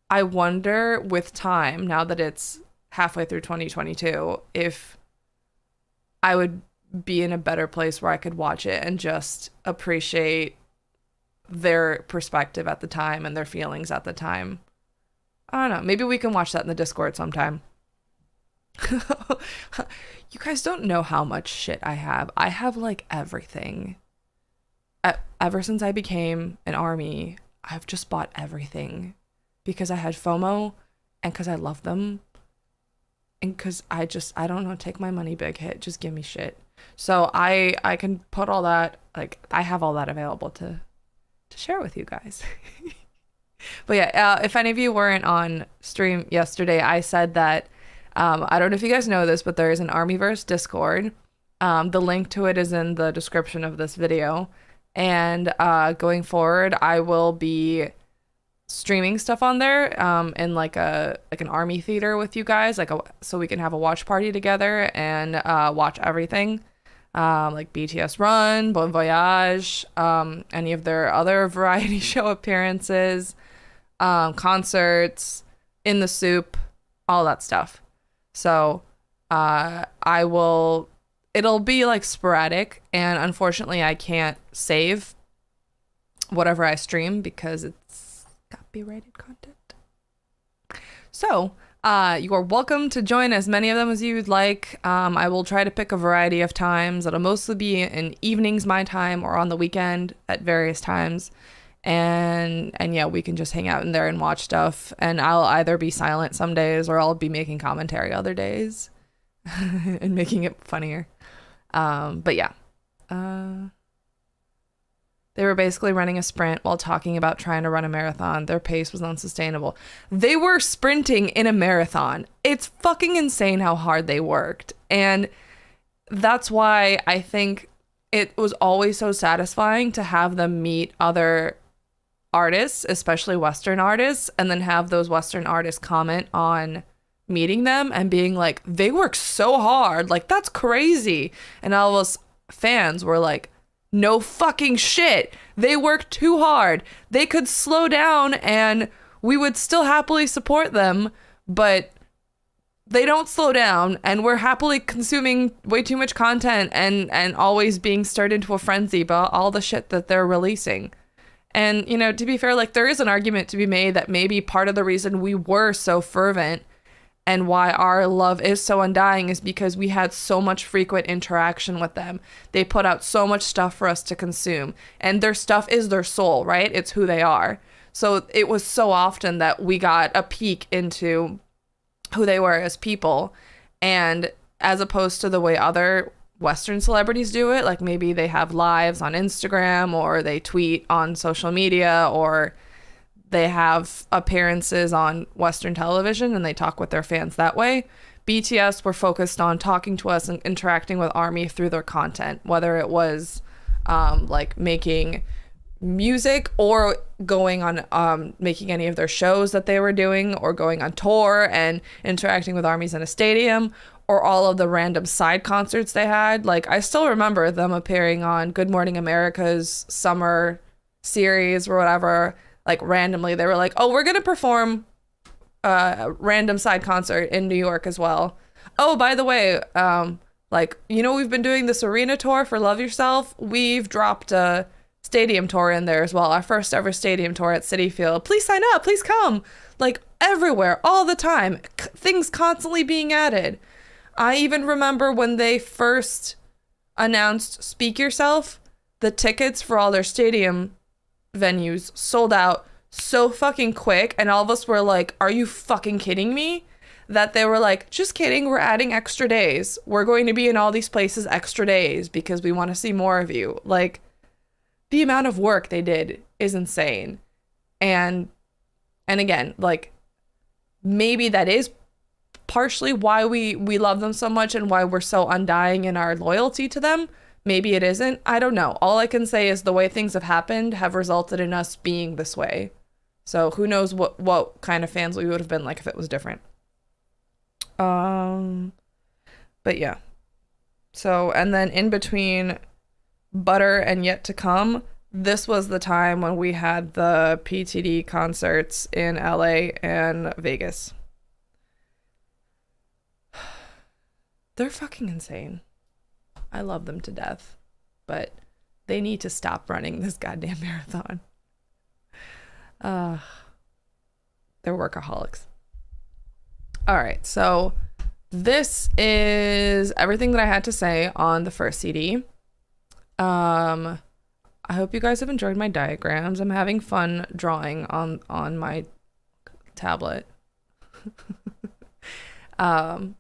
I wonder with time, now that it's halfway through 2022, if I would be in a better place where I could watch it and just appreciate their perspective at the time and their feelings at the time. I don't know. Maybe we can watch that in the Discord sometime. You guys don't know how much shit I have. I have like everything. Ever since I became an ARMY, I've just bought everything because I had FOMO and because I love them and because I don't know, take my money big hit, just give me shit. So I can put all that, like I have all that available to share with you guys. But yeah, if any of you weren't on stream yesterday, I said that I don't know if you guys know this, but there is an Armyverse Discord. The link to it is in the description of this video. And going forward, I will be streaming stuff on there in like an Army theater with you guys, so we can have a watch party together and watch everything. like BTS Run, Bon Voyage, any of their other variety show appearances, concerts, In the Soup, all that stuff. So it'll be like sporadic, and unfortunately I can't save whatever I stream because it's copyrighted content. So you are welcome to join as many of them as you'd like. I will try to pick a variety of times. It'll mostly be in evenings my time or on the weekend at various times. And yeah, we can just hang out in there and watch stuff. And I'll either be silent some days or I'll be making commentary other days and making it funnier. But yeah. They were basically running a sprint while talking about trying to run a marathon. Their pace was unsustainable. They were sprinting in a marathon. It's fucking insane how hard they worked. And that's why I think it was always so satisfying to have them meet other artists, especially Western artists, and then have those Western artists comment on meeting them and being like, they work so hard. Like, that's crazy. And all of us fans were like, no fucking shit. They work too hard. They could slow down and we would still happily support them, but they don't slow down and we're happily consuming way too much content and always being stirred into a frenzy about all the shit that they're releasing. And, you know, to be fair, like, there is an argument to be made that maybe part of the reason we were so fervent and why our love is so undying is because we had so much frequent interaction with them. They put out so much stuff for us to consume, and their stuff is their soul, right? It's who they are. So it was so often that we got a peek into who they were as people. And as opposed to the way other Western celebrities do it, like maybe they have lives on Instagram or they tweet on social media or they have appearances on Western television and they talk with their fans that way. BTS were focused on talking to us and interacting with ARMY through their content, whether it was like making music or going on making any of their shows that they were doing or going on tour and interacting with ARMYs in a stadium or all of the random side concerts they had. Like, I still remember them appearing on Good Morning America's summer series or whatever. Like, randomly, they were like, oh, we're going to perform a random side concert in New York as well. Oh, by the way, like, you know, we've been doing this arena tour for Love Yourself. We've dropped a stadium tour in there as well. Our first ever stadium tour at Citi Field. Please sign up. Please come. Like, everywhere, all the time. Things constantly being added. I even remember when they first announced Speak Yourself, the tickets for all their stadium venues sold out so fucking quick, and all of us were like, are you fucking kidding me? That they were like, just kidding, we're adding extra days. We're going to be in all these places extra days because we want to see more of you. Like, the amount of work they did is insane. And again, like, maybe that is partially why we love them so much and why we're so undying in our loyalty to them. Maybe it isn't. I don't know. All I can say is the way things have happened have resulted in us being this way. So who knows what kind of fans we would have been like if it was different. But yeah. So, and then in between Butter and Yet to Come, this was the time when we had the PTD concerts in LA and Vegas. They're fucking insane. I love them to death, but they need to stop running this goddamn marathon. They're workaholics. All right, so this is everything that I had to say on the first CD. I hope you guys have enjoyed my diagrams. I'm having fun drawing on my tablet. But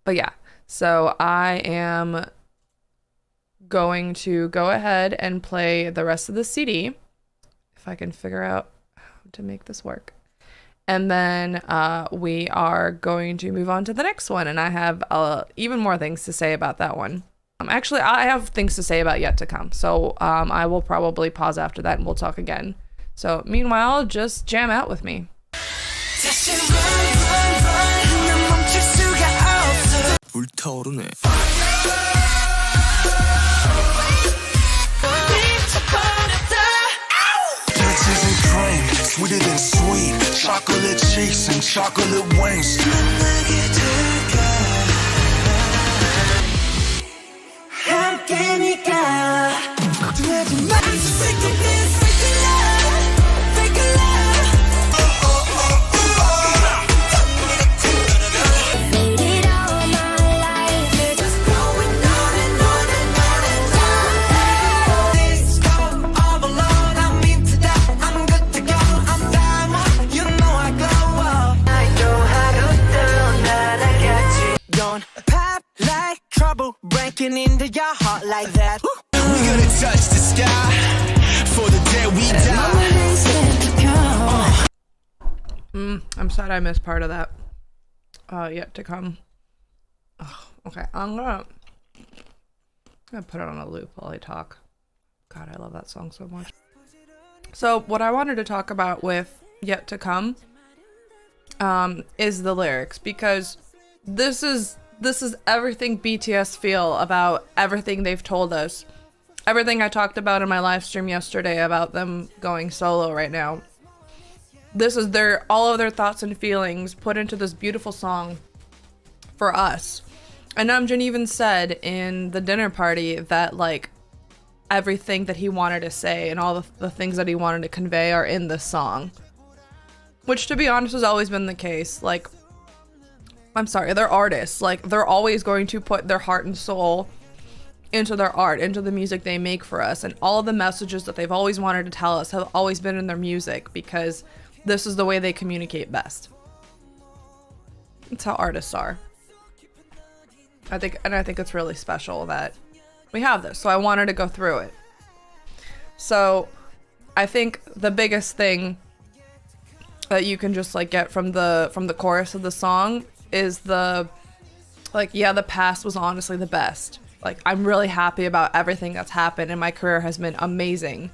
yeah, so I am going to go ahead and play the rest of the CD if I can figure out how to make this work. And then we are going to move on to the next one, and I have even more things to say about that one. Actually, I have things to say about Yet to Come, so I will probably pause after that and we'll talk again. So meanwhile, just jam out with me. Peaches and cream, sweeter than sweet. Chocolate cheeks and chocolate wings. Pop like trouble breaking into your heart like that. We gonna touch the sky for the day we die. I'm sad I missed part of that. Yet to come. Oh, okay, I'm gonna put it on a loop while I talk. God, I love that song so much. So what I wanted to talk about with Yet to Come is the lyrics, because this is everything BTS feel about everything they've told us. Everything I talked about in my live stream yesterday about them going solo right now. This is all of their thoughts and feelings put into this beautiful song for us. And Namjoon even said in the dinner party that like everything that he wanted to say and all the things that he wanted to convey are in this song. Which, to be honest, has always been the case. Like, I'm sorry, they're artists. Like, they're always going to put their heart and soul into their art, into the music they make for us. And all of the messages that they've always wanted to tell us have always been in their music, because this is the way they communicate best. It's how artists are. I think it's really special that we have this. So I wanted to go through it. So I think the biggest thing that you can just like get from the chorus of the song is the past was honestly the best. Like, I'm really happy about everything that's happened and my career has been amazing.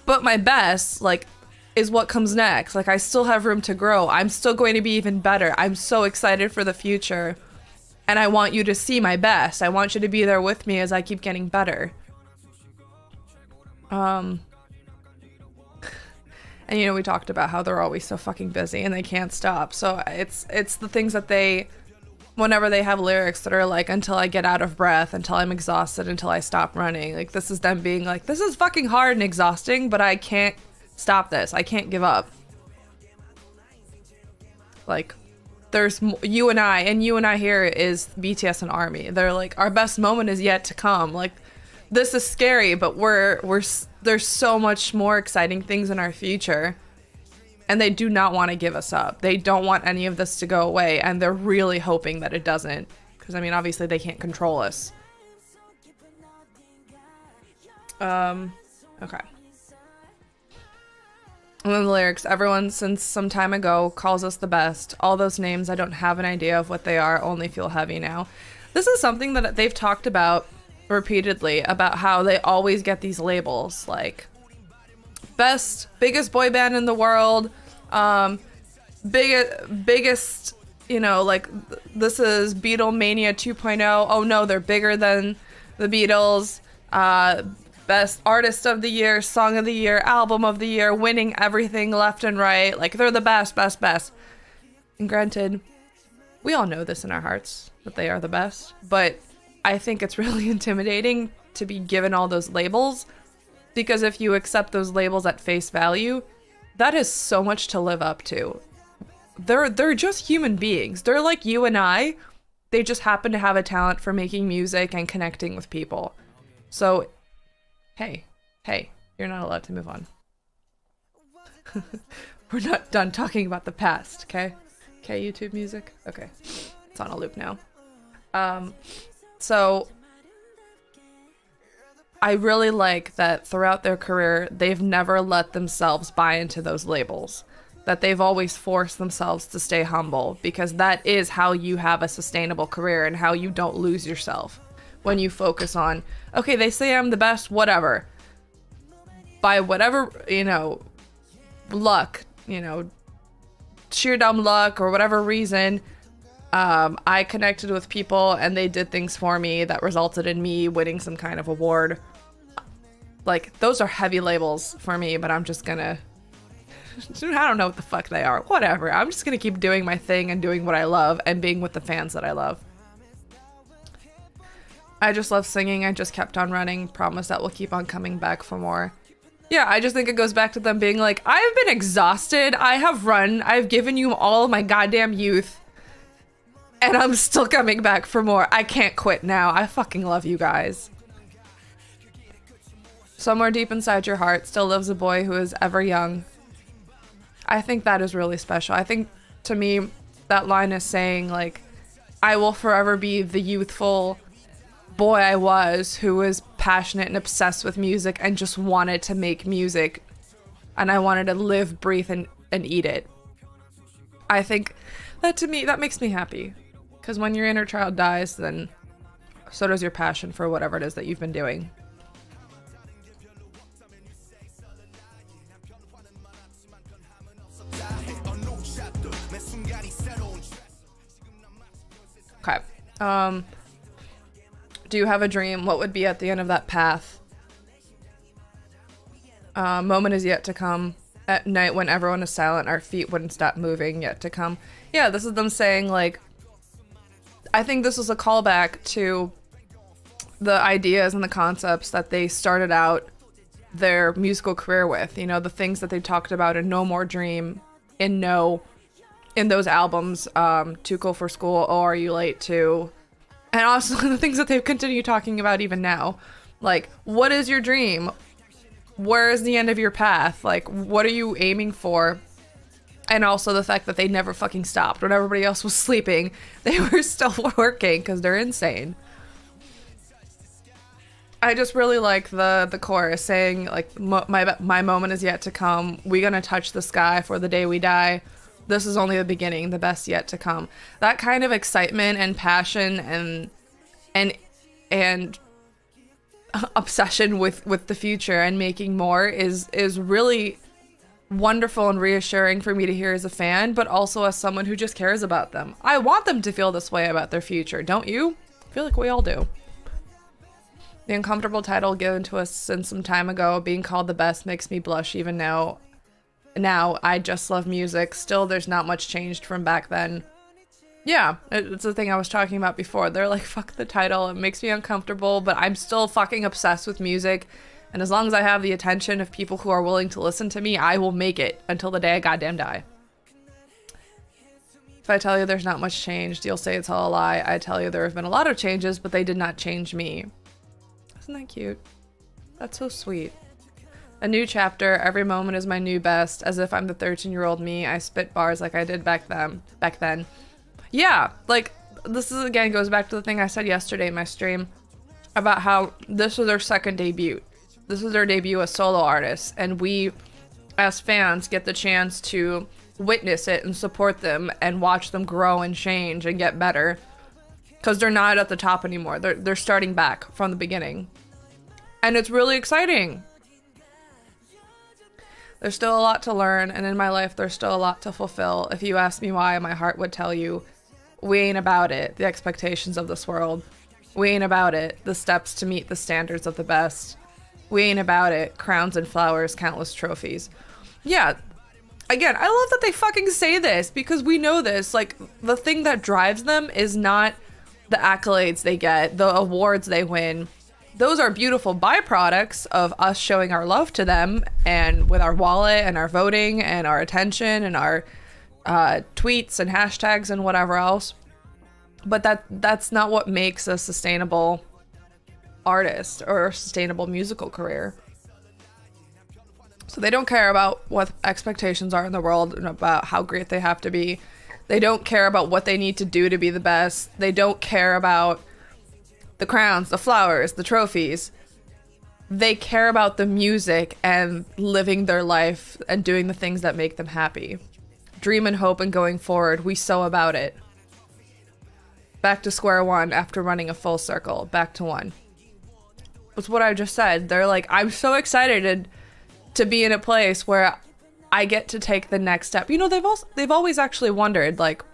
But my best, like, is what comes next. Like, I still have room to grow. I'm still going to be even better. I'm so excited for the future. And I want you to see my best. I want you to be there with me as I keep getting better. And you know, we talked about how they're always so fucking busy and they can't stop. So it's the things that they, whenever they have lyrics that are like, until I get out of breath, until I'm exhausted, until I stop running. Like, this is them being like, this is fucking hard and exhausting, but I can't stop this. I can't give up. Like, there's you and I here is BTS and ARMY. They're like, our best moment is yet to come. Like, this is scary, but there's so much more exciting things in our future. And they do not want to give us up. They don't want any of this to go away. And they're really hoping that it doesn't. Because, I mean, obviously they can't control us. Okay. And then the lyrics, everyone since some time ago calls us the best. All those names, I don't have an idea of what they are, only feel heavy now. This is something that they've talked about repeatedly, about how they always get these labels, like biggest boy band in the world, biggest, you know, like this is Beatlemania 2.0. Oh no, they're bigger than the Beatles. Best artist of the year, song of the year, album of the year, winning everything left and right. Like, they're the best. And granted, we all know this in our hearts, that they are the best. But I think it's really intimidating to be given all those labels, because if you accept those labels at face value, that is so much to live up to. They're just human beings. They're like you and I. They just happen to have a talent for making music and connecting with people. So Hey, you're not allowed to move on. We're not done talking about the past, okay? Okay, YouTube music? Okay, it's on a loop now. So I really like that throughout their career, they've never let themselves buy into those labels. That they've always forced themselves to stay humble, because that is how you have a sustainable career and how you don't lose yourself. When you focus on, okay, they say I'm the best, whatever. By whatever, you know, luck, you know, sheer dumb luck or whatever reason, I connected with people and they did things for me that resulted in me winning some kind of award. Like, those are heavy labels for me, but I'm just gonna... I don't know what the fuck they are. Whatever. I'm just gonna keep doing my thing and doing what I love and being with the fans that I love. I just love singing. I just kept on running. Promise that we'll keep on coming back for more. Yeah, I just think it goes back to them being like, I've been exhausted. I have run. I've given you all of my goddamn youth. And I'm still coming back for more. I can't quit now. I fucking love you guys. Somewhere deep inside your heart still lives a boy who is ever young. I think that is really special. I think, to me, that line is saying, like, I will forever be the youthful boy I was who was passionate and obsessed with music and just wanted to make music. And I wanted to live, breathe, and eat it. I think that, to me, that makes me happy. Because when your inner child dies, then so does your passion for whatever it is that you've been doing. Okay. Do you have a dream? What would be at the end of that path? Moment is yet to come. At night when everyone is silent, our feet wouldn't stop moving, yet to come. Yeah, this is them saying, like, I think this was a callback to the ideas and the concepts that they started out their musical career with. You know, the things that they talked about in No More Dream, in those albums, Too Cool for School, Oh Are You Late Too, and also the things that they've continued talking about even now. Like, what is your dream? Where is the end of your path? Like, what are you aiming for? And also the fact that they never fucking stopped. When everybody else was sleeping, they were still working because they're insane. I just really like the chorus saying, like, my moment is yet to come. We gonna touch the sky for the day we die. This is only the beginning, the best yet to come. That kind of excitement and passion and obsession with the future and making more is really wonderful and reassuring for me to hear as a fan, but also as someone who just cares about them. I want them to feel this way about their future, don't you? I feel like we all do. The uncomfortable title given to us since some time ago, being called the best, makes me blush even now. Now, I just love music. Still, there's not much changed from back then. Yeah, it's the thing I was talking about before. They're like, fuck the title, it makes me uncomfortable, but I'm still fucking obsessed with music. And as long as I have the attention of people who are willing to listen to me, I will make it until the day I goddamn die. If I tell you there's not much changed, you'll say it's all a lie. I tell you there have been a lot of changes, but they did not change me. Isn't that cute? That's so sweet. A new chapter, every moment is my new best. As if I'm the 13-year-old me, I spit bars like I did back then. Yeah, like, this is, again, goes back to the thing I said yesterday in my stream about how this was their second debut. This is their debut as solo artists, and we, as fans, get the chance to witness it and support them and watch them grow and change and get better. Because they're not at the top anymore. They're starting back from the beginning. And it's really exciting. There's still a lot to learn, and in my life, there's still a lot to fulfill. If you ask me why, my heart would tell you, we ain't about it, the expectations of this world. We ain't about it, the steps to meet the standards of the best. We ain't about it, crowns and flowers, countless trophies. Yeah, again, I love that they fucking say this, because we know this. Like, the thing that drives them is not the accolades they get, the awards they win. Those are beautiful byproducts of us showing our love to them, and with our wallet and our voting and our attention and our tweets and hashtags and whatever else. But that's not what makes a sustainable artist or a sustainable musical career. So they don't care about what expectations are in the world and about how great they have to be. They don't care about what they need to do to be the best. They don't care about the crowns, the flowers, the trophies. They care about the music and living their life and doing the things that make them happy. Dream and hope and going forward, we so about it. Back to square one after running a full circle. Back to one. That's what I just said. They're like, I'm so excited to be in a place where I get to take the next step. You know, they've always actually wondered, like,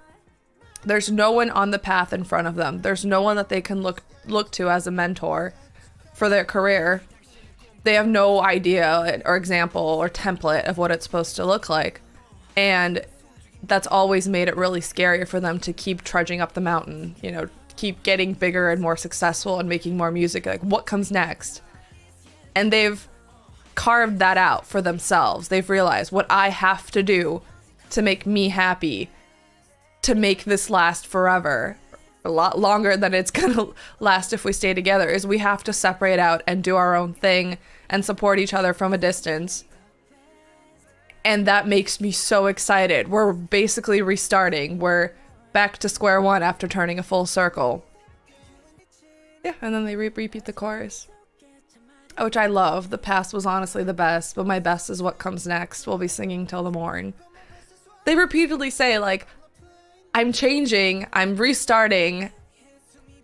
There's no one on the path in front of them. There's no one that they can look to as a mentor for their career. They have no idea or example or template of what it's supposed to look like. And that's always made it really scary for them to keep trudging up the mountain, you know, keep getting bigger and more successful and making more music. Like, what comes next? And they've carved that out for themselves. They've realized what I have to do to make me happy, to make this last forever, a lot longer than it's gonna last if we stay together, is we have to separate out and do our own thing and support each other from a distance. And that makes me so excited. We're basically restarting. We're back to square one after turning a full circle. Yeah, and then they repeat the chorus, which I love. The past was honestly the best, but my best is what comes next. We'll be singing till the morn. They repeatedly say, like, I'm changing, I'm restarting,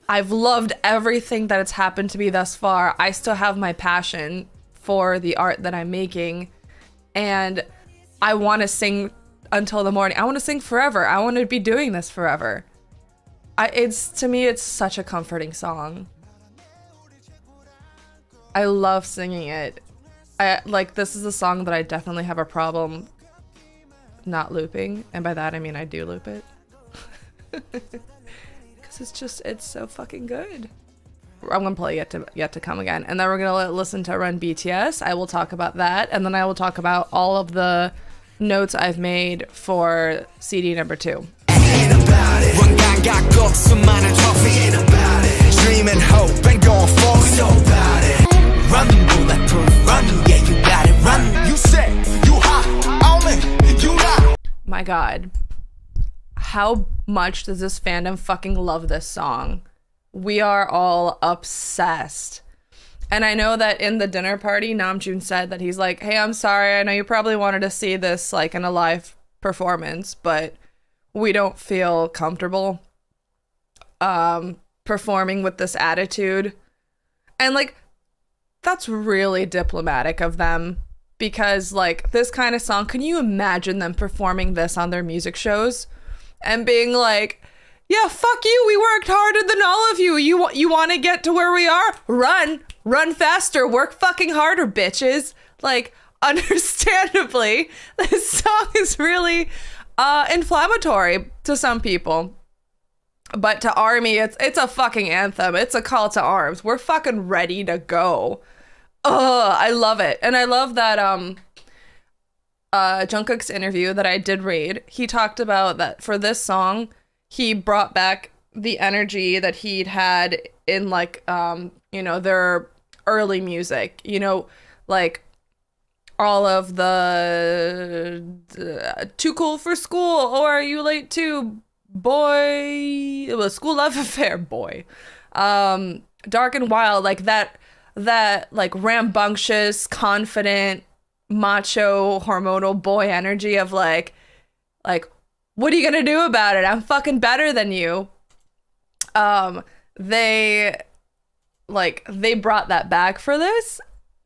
I've loved everything that has happened to me thus far. I still have my passion for the art that I'm making, and I want to sing until the morning. I want to sing forever. I want to be doing this forever. To me, it's such a comforting song. I love singing it. This is a song that I definitely have a problem not looping, and by that I mean I do loop it. Because it's so fucking good. I'm gonna play Yet to Come again, and then we're gonna listen to Run BTS. I will talk about that, and then I will talk about all of the notes I've made for CD number 2. My God, how much does this fandom fucking love this song? We are all obsessed. And I know that in the dinner party, Namjoon said that he's like, hey, I'm sorry, I know you probably wanted to see this like in a live performance, but we don't feel comfortable performing with this attitude. And like, that's really diplomatic of them, because like this kind of song, can you imagine them performing this on their music shows and being like, yeah, fuck you, we worked harder than all of you. You want to get to where we are? Run faster, work fucking harder, bitches. Like, understandably, this song is really inflammatory to some people. But to ARMY, it's a fucking anthem. It's a call to arms. We're fucking ready to go. I love it. And I love that Jungkook's interview that I did read, he talked about that for this song, he brought back the energy that he'd had in like, their early music, like all of the Too Cool for School, or Are You Late Too, Boy, it was School Love Affair, Boy, Dark and Wild, like that like rambunctious, confident, macho, hormonal boy energy of like, what are you gonna do about it? I'm fucking better than you. They brought that back for this,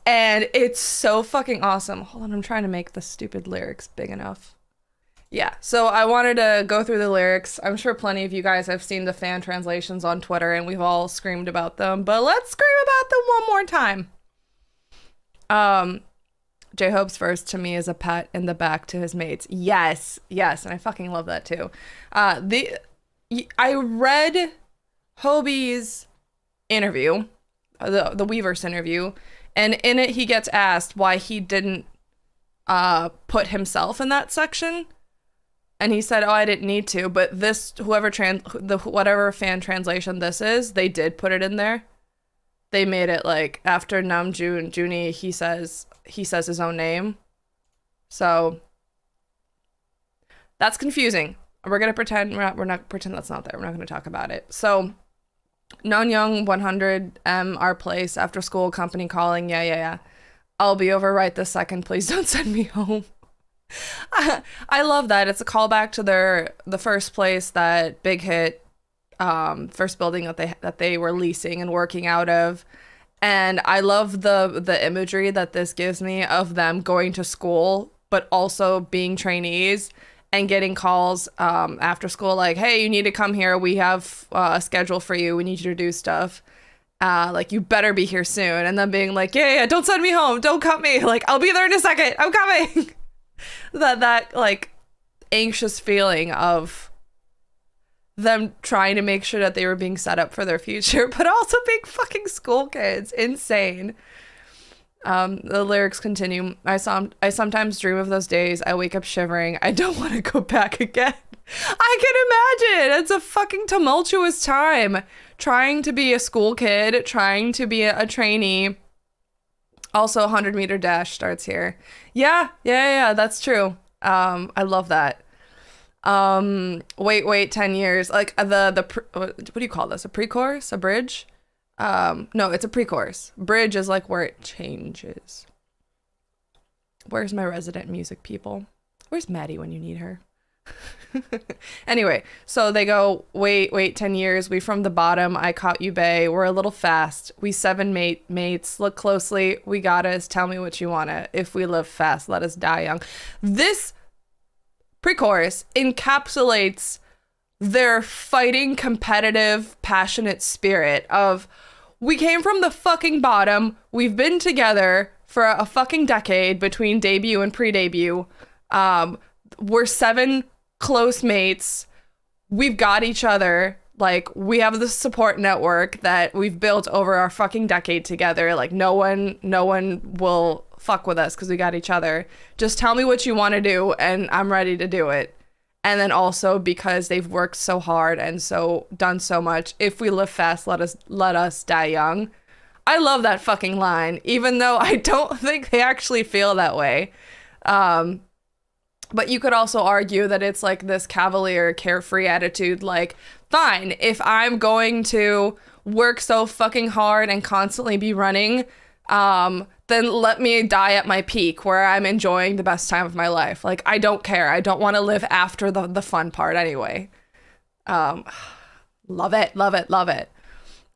and it's so fucking awesome. Hold on, I'm trying to make the stupid lyrics big enough. Yeah, so I wanted to go through the lyrics. I'm sure plenty of you guys have seen the fan translations on Twitter, and we've all screamed about them, but let's scream about them one more time. J-Hope's verse to me is a pat in the back to his mates. Yes, and I fucking love that too. I read Hobie's interview, the Weverse interview, and in it he gets asked why he didn't put himself in that section. And he said, I didn't need to, but this, whatever fan translation this is, they did put it in there. They made it like after Namjoon, Junie, he says his own name. So that's confusing. We're going to pretend we're not pretend that's not there. We're not going to talk about it. So Nonyoung 100 our place after school company calling. Yeah. I'll be over right this second. Please don't send me home. I love that. It's a callback to the first place that Big Hit, first building that they were leasing and working out of. And I love the imagery that this gives me of them going to school, but also being trainees and getting calls after school like, hey, you need to come here. We have a schedule for you. We need you to do stuff. Like, you better be here soon. And then being like, yeah, don't send me home. Don't cut me. Like, I'll be there in a second. I'm coming. that like anxious feeling of them trying to make sure that they were being set up for their future, but also being fucking school kids. Insane. The lyrics continue. I sometimes dream of those days. I wake up shivering. I don't want to go back again. I can imagine. It's a fucking tumultuous time. Trying to be a school kid, trying to be a trainee. Also, 100-meter dash starts here. Yeah, that's true. I love that. Wait, 10 years. Like what do you call this? A pre-chorus? A bridge? No, it's a pre-chorus. Bridge is like where it changes. Where's my resident music people? Where's Maddie when you need her? Anyway, so they go, wait 10 years. We from the bottom. I caught you, bae. We're a little fast. We 7 mates. Look closely. We got us. Tell me what you wanna. If we live fast, let us die young. This pre-chorus encapsulates their fighting, competitive, passionate spirit of, we came from the fucking bottom. We've been together for a fucking decade between debut and pre-debut. We're 7 close mates. We've got each other. Like, we have the support network that we've built over our fucking decade together. Like, no one will fuck with us because we got each other. Just tell me what you want to do and I'm ready to do it. And then also because they've worked so hard and so done so much. If we live fast, let us die young. I love that fucking line, even though I don't think they actually feel that way. But you could also argue that it's like this cavalier, carefree attitude, like, fine, if I'm going to work so fucking hard and constantly be running, then let me die at my peak where I'm enjoying the best time of my life. Like, I don't care. I don't want to live after the fun part anyway. Love it.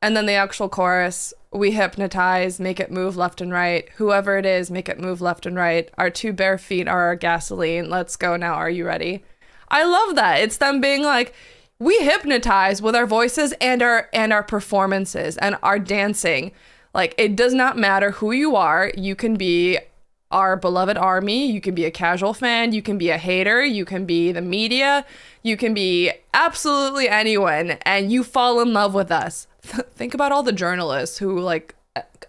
And then the actual chorus, we hypnotize, make it move left and right. Whoever it is, make it move left and right. Our 2 bare feet are our gasoline. Let's go now. Are you ready? I love that. It's them being like, we hypnotize with our voices and our performances and our dancing. Like, it does not matter who you are. You can be our beloved army. You can be a casual fan. You can be a hater. You can be the media. You can be absolutely anyone. And you fall in love with us. Think about all the journalists who like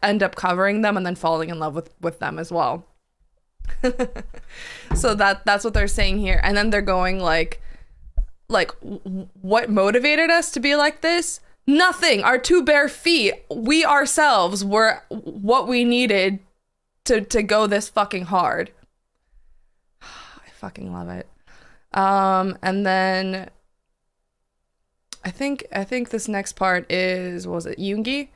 end up covering them and then falling in love with them as well. So that's what they're saying here. And then they're going like what motivated us to be like this? Nothing. Our 2 bare feet. We ourselves were what we needed to go this fucking hard. I fucking love it. And then I think this next part is, was it Yoongi?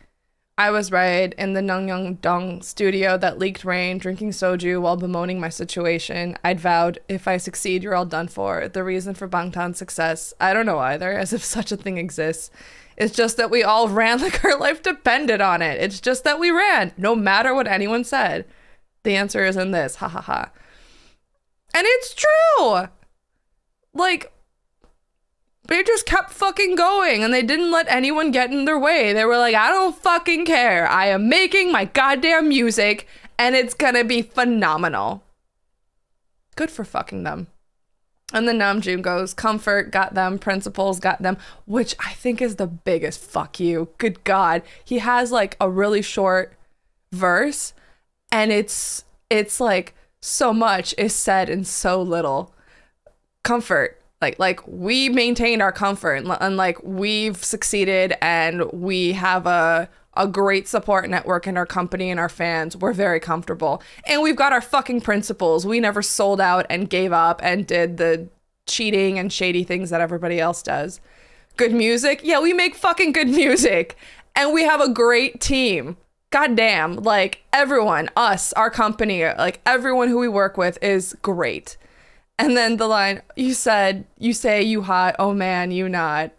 I was right in the Nungyeong-dong studio that leaked rain, drinking soju while bemoaning my situation. I'd vowed, if I succeed, you're all done for. The reason for Bangtan's success, I don't know either, as if such a thing exists. It's just that we all ran like our life depended on it. It's just that we ran, no matter what anyone said. The answer is in this, ha ha ha. And it's true! Like, they just kept fucking going and they didn't let anyone get in their way. They were like, I don't fucking care. I am making my goddamn music and it's gonna be phenomenal. Good for fucking them. And then Namjoon goes, comfort, got them, principles, got them, which I think is the biggest fuck you. Good God. He has like a really short verse and it's like so much is said in so little. Comfort. Like we maintained our comfort and like we've succeeded and we have a great support network in our company and our fans. We're very comfortable. And we've got our fucking principles. We never sold out and gave up and did the cheating and shady things that everybody else does. Good music? Yeah, we make fucking good music. And we have a great team. Goddamn. Like everyone, us, our company, like everyone who we work with is great. And then the line, you say you hot, oh man, you not.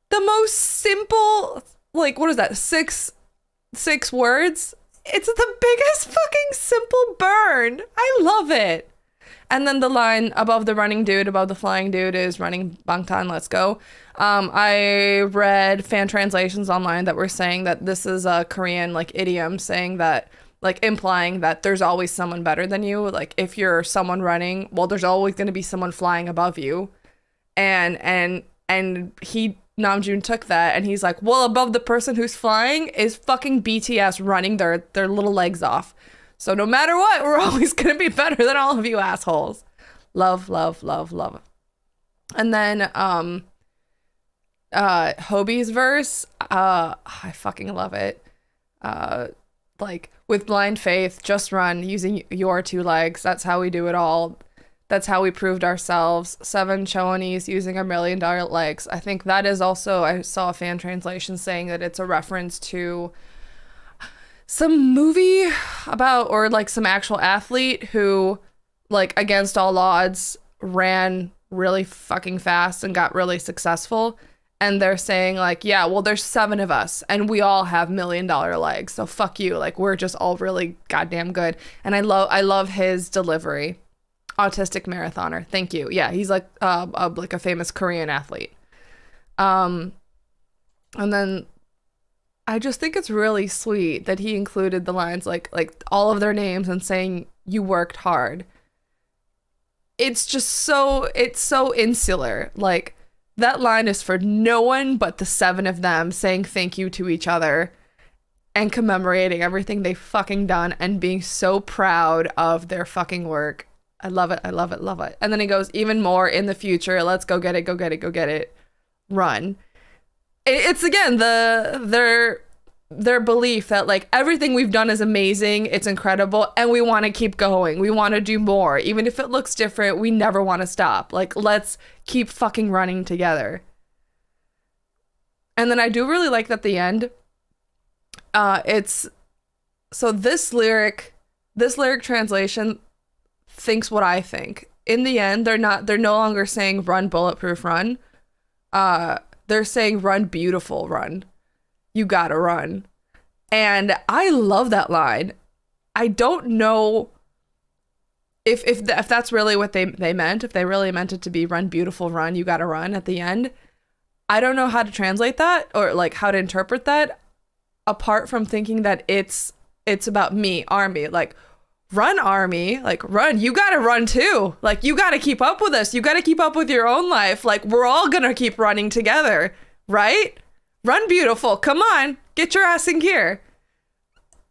The most simple, like, what is that, six words? It's the biggest fucking simple burn. I love it. And then the line above the running dude, above the flying dude is running Bangtan, let's go. I read fan translations online that were saying that this is a Korean like idiom saying that, like implying that there's always someone better than you. Like if you're someone running, well, there's always going to be someone flying above you. And Namjoon took that and he's like, well, above the person who's flying is fucking BTS running their little legs off. So no matter what, we're always going to be better than all of you assholes. Love, love, love, love. And then Hobie's verse, I fucking love it. Like, with blind faith, just run using your two legs. That's how we do it all. That's how we proved ourselves. 7 Chonis using our $1 million legs. I think that is also, I saw a fan translation saying that it's a reference to some movie about, or like some actual athlete who, like, against all odds ran really fucking fast and got really successful. And they're saying like, yeah, well, there's 7 of us and we all have $1 million legs. So fuck you. Like, we're just all really goddamn good. And I love his delivery. Autistic marathoner. Thank you. Yeah, he's like a famous Korean athlete. And then I just think it's really sweet that he included the lines like all of their names and saying you worked hard. It's just so insular. Like, that line is for no one but the 7 of them saying thank you to each other and commemorating everything they've fucking done and being so proud of their fucking work. I love it. I love it. Love it. And then he goes, even more in the future. Let's go get it. Go get it. Go get it. Run. It's again, their belief that like everything we've done is amazing. It's incredible. And we want to keep going. We want to do more. Even if it looks different, we never want to stop. Like, let's keep fucking running together. And then I do really like that the end. It's so this lyric translation thinks what I think. In the end, they're no longer saying run bulletproof run. They're saying run beautiful run. You gotta run. And I love that line. I don't know if that's really what they meant, if they really meant it to be run beautiful run, you gotta run at the end. I don't know how to translate that or like how to interpret that apart from thinking that it's about me, Army, like run Army, like run, you gotta run too. Like, you gotta keep up with us. You gotta keep up with your own life. Like, we're all gonna keep running together, right? Run beautiful. Come on, get your ass in gear.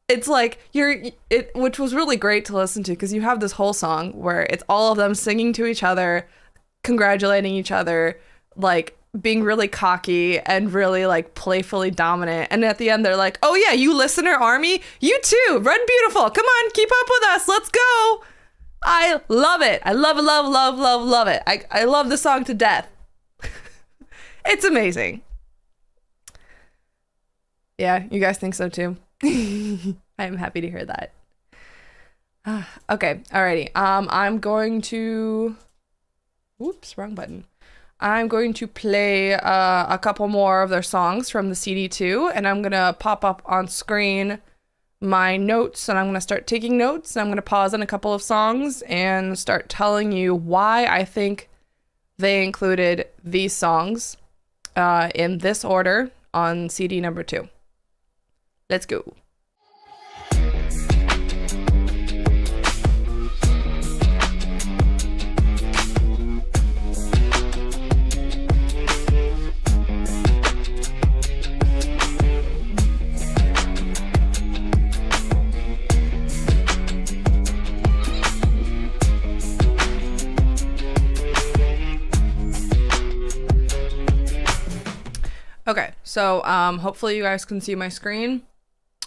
It's like which was really great to listen to because you have this whole song where it's all of them singing to each other, congratulating each other, like being really cocky and really like playfully dominant. And at the end, they're like, oh yeah, you listener Army, you too, run beautiful. Come on, keep up with us. Let's go. I love it. I love it, love, love, love, love it. I love the song to death. It's amazing. Yeah, you guys think so too. I'm happy to hear that. Okay, alrighty. I'm going to... Oops, wrong button. I'm going to play a couple more of their songs from the CD2, and I'm going to pop up on screen my notes, and I'm going to start taking notes, and I'm going to pause on a couple of songs and start telling you why I think they included these songs in this order on CD number 2. Let's go. Okay, so hopefully you guys can see my screen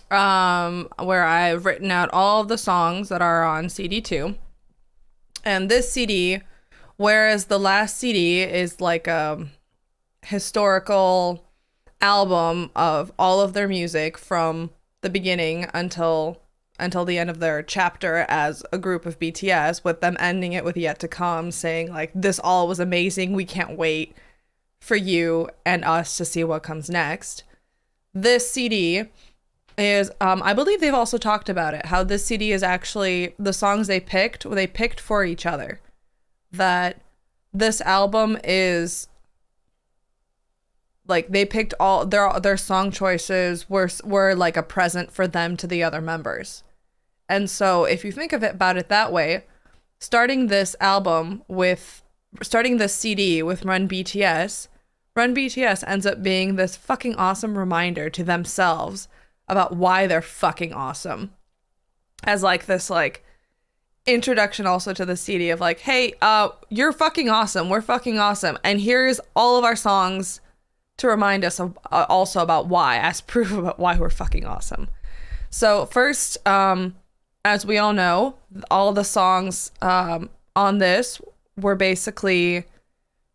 where I've written out all of the songs that are on CD2. And this CD, whereas the last CD is like a historical album of all of their music from the beginning until the end of their chapter as a group of BTS, with them ending it with Yet to Come, saying like, this all was amazing, we can't wait for you and us to see what comes next. This CD is I believe they've also talked about it, how this CD is actually the songs they picked for each other. That this album is like they picked all their song choices were like a present for them to the other members. And so if you think of it about it that way, starting this CD with Run BTS ends up being this fucking awesome reminder to themselves about why they're fucking awesome. As like this like introduction also to the CD of like, hey, you're fucking awesome. We're fucking awesome. And here's all of our songs to remind us of, also about why, as proof about why we're fucking awesome. So first, as we all know, all the songs on this were basically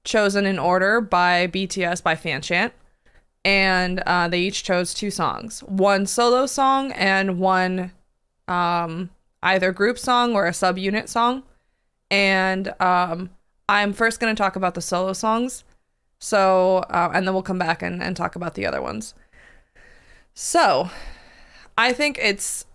chosen in order by BTS by fan chant. And they each chose 2 songs, one solo song and one either group song or a subunit song. And I'm first going to talk about the solo songs. So, and then we'll come back and talk about the other ones. So, I think it's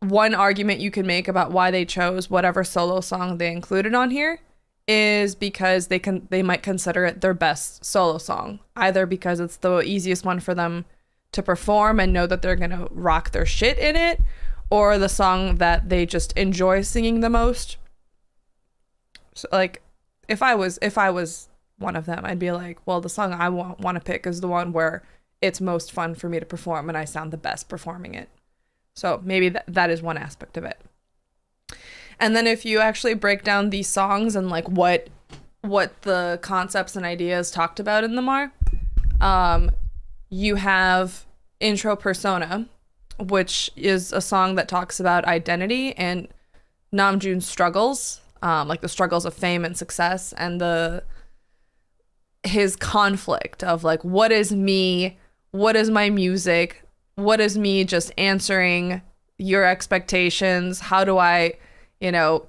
one argument you can make about why they chose whatever solo song they included on here is because they might consider it their best solo song, either because it's the easiest one for them to perform and know that they're gonna rock their shit in it, or the song that they just enjoy singing the most. So, like, if I was one of them, I'd be like, well, the song I want to pick is the one where it's most fun for me to perform and I sound the best performing it. So maybe that is one aspect of it. And then if you actually break down these songs and like what the concepts and ideas talked about in them are, you have Intro Persona, which is a song that talks about identity and Namjoon's struggles, like the struggles of fame and success, and his conflict of like, what is me? What is my music? What is me just answering your expectations? How do I,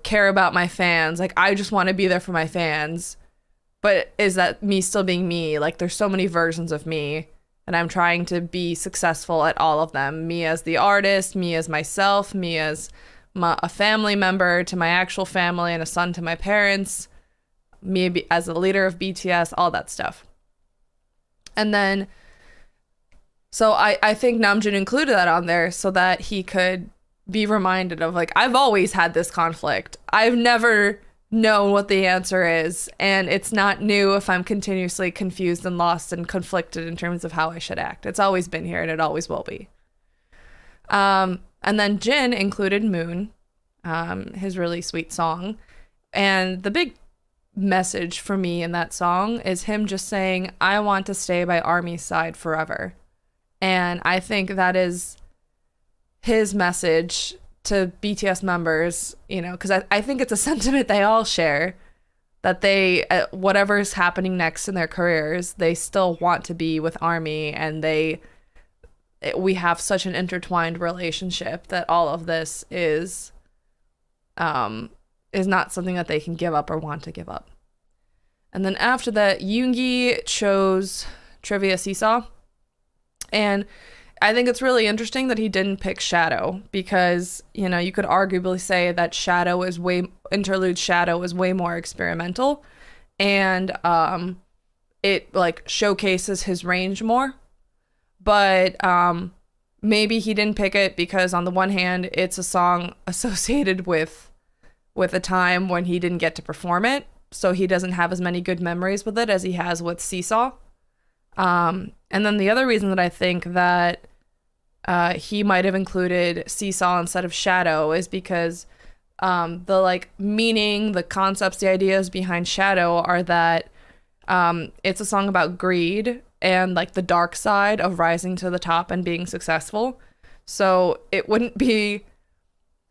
care about my fans? Like, I just want to be there for my fans. But is that me still being me? Like, there's so many versions of me, and I'm trying to be successful at all of them. Me as the artist, me as myself, me as a family member to my actual family and a son to my parents, me as a leader of BTS, all that stuff. And then, so I think Namjoon included that on there so that he could be reminded of like, I've always had this conflict. I've never known what the answer is, and it's not new if I'm continuously confused and lost and conflicted in terms of how I should act. It's always been here and it always will be. And then Jin included Moon, his really sweet song. And the big message for me in that song is him just saying, I want to stay by ARMY's side forever. And I think that is his message to BTS members, because I think it's a sentiment they all share, that they, whatever's happening next in their careers, they still want to be with ARMY, and we have such an intertwined relationship that all of this is not something that they can give up or want to give up. And then after that, Yoongi chose Trivia Seesaw. And I think it's really interesting that he didn't pick Shadow because, you could arguably say that Interlude Shadow is way more experimental, and it like showcases his range more. But maybe he didn't pick it because on the one hand, it's a song associated with a time when he didn't get to perform it, so he doesn't have as many good memories with it as he has with Seesaw. And then the other reason that I think that he might have included Seesaw instead of Shadow is because the like meaning, the concepts, the ideas behind Shadow are that it's a song about greed and like the dark side of rising to the top and being successful. So it wouldn't be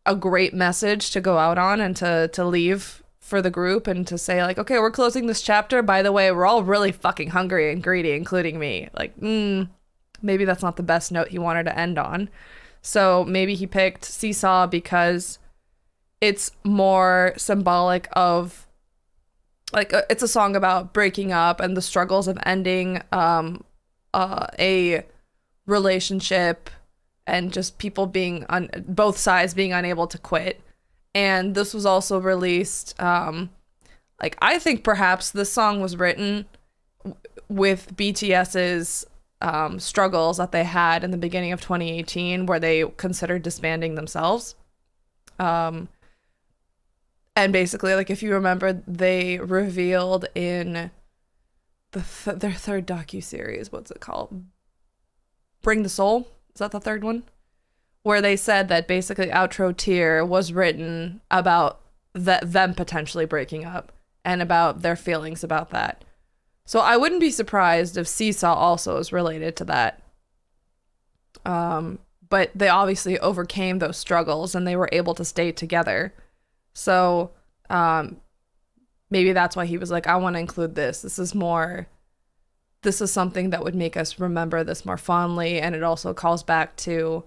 a great message to go out on and to leave for the group and to say like, okay, we're closing this chapter. By the way, we're all really fucking hungry and greedy, including me. Like, maybe that's not the best note he wanted to end on. So maybe he picked Seesaw because it's more symbolic of like it's a song about breaking up and the struggles of ending a relationship and just people being on both sides being unable to quit. And this was also released, like, I think perhaps this song was written with BTS's struggles that they had in the beginning of 2018, where they considered disbanding themselves. And basically, like, if you remember, they revealed in their third docuseries, what's it called? Bring the Soul? Is that the third one? Where they said that basically Outro Tear was written about them potentially breaking up and about their feelings about that. So I wouldn't be surprised if Seesaw also is related to that. But they obviously overcame those struggles and they were able to stay together. So maybe that's why he was like, I want to include this. This is something that would make us remember this more fondly. And it also calls back to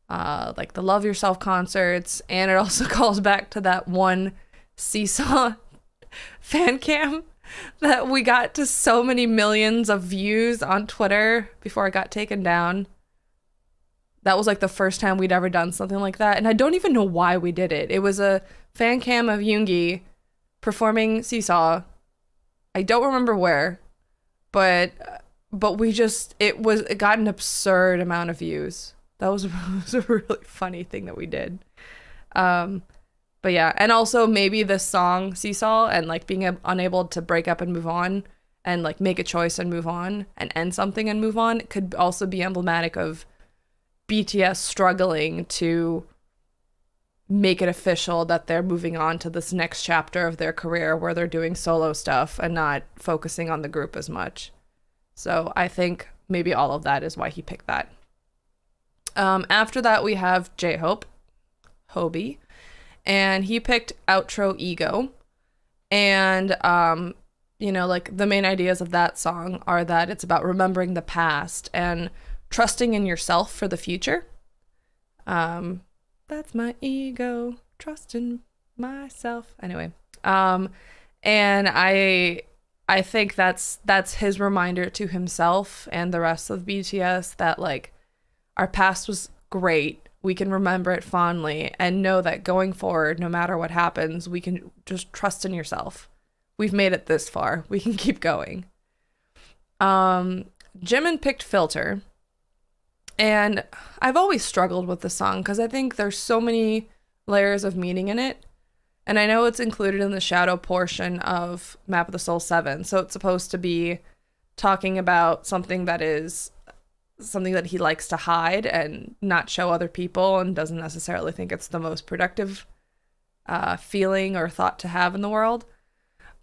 like the Love Yourself concerts. And it also calls back to that one Seesaw fan cam that we got to so many millions of views on Twitter before it got taken down. That was like the first time we'd ever done something like that. And I don't even know why we did it. It was a fan cam of Yoongi performing Seesaw. I don't remember where, but it got an absurd amount of views. That was a really funny thing that we did. But yeah, and also maybe this song Seesaw and like being unable to break up and move on and like make a choice and move on and end something and move on could also be emblematic of BTS struggling to make it official that they're moving on to this next chapter of their career where they're doing solo stuff and not focusing on the group as much. So I think maybe all of that is why he picked that. After that, we have J-Hope, Hobie, and he picked Outro Ego. And, like the main ideas of that song are that it's about remembering the past and trusting in yourself for the future. That's my ego, trusting myself. Anyway, and I think that's his reminder to himself and the rest of BTS that like our past was great. We can remember it fondly and know that going forward, no matter what happens, we can just trust in yourself. We've made it this far. We can keep going. Jimin picked Filter. And I've always struggled with the song because I think there's so many layers of meaning in it. And I know it's included in the shadow portion of Map of the Soul 7. So it's supposed to be talking about something that he likes to hide and not show other people and doesn't necessarily think it's the most productive feeling or thought to have in the world.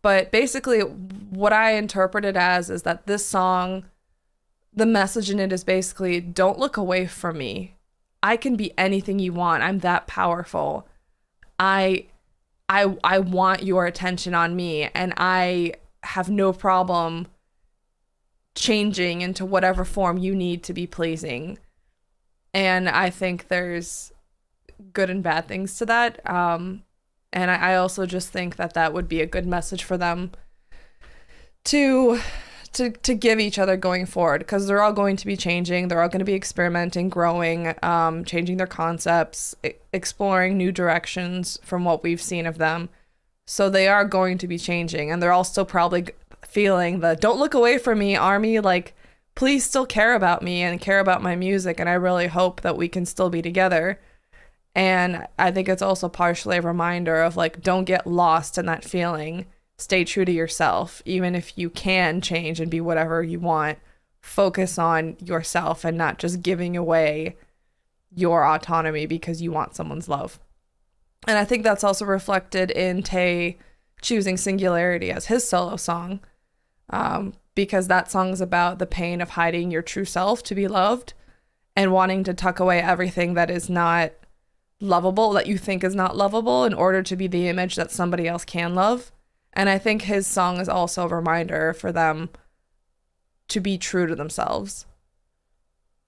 But basically what I interpret it as is that this song, the message in it is basically, don't look away from me. I can be anything you want. I'm that powerful. I want your attention on me, and I have no problem changing into whatever form you need to be pleasing. And I think there's good and bad things to that. And I also just think that would be a good message for them to give each other going forward, because they're all going to be changing. They're all going to be experimenting, growing, changing their concepts, exploring new directions from what we've seen of them. So they are going to be changing, and they're all still probably feeling the don't look away from me, army, like please still care about me and care about my music, and I really hope that we can still be together. And I think it's also partially a reminder of like, don't get lost in that feeling. Stay true to yourself. Even if you can change and be whatever you want, focus on yourself and not just giving away your autonomy because you want someone's love. And I think that's also reflected in Tae choosing Singularity as his solo song, because that song is about the pain of hiding your true self to be loved and wanting to tuck away everything that is not lovable, that you think is not lovable, in order to be the image that somebody else can love. And I think his song is also a reminder for them to be true to themselves.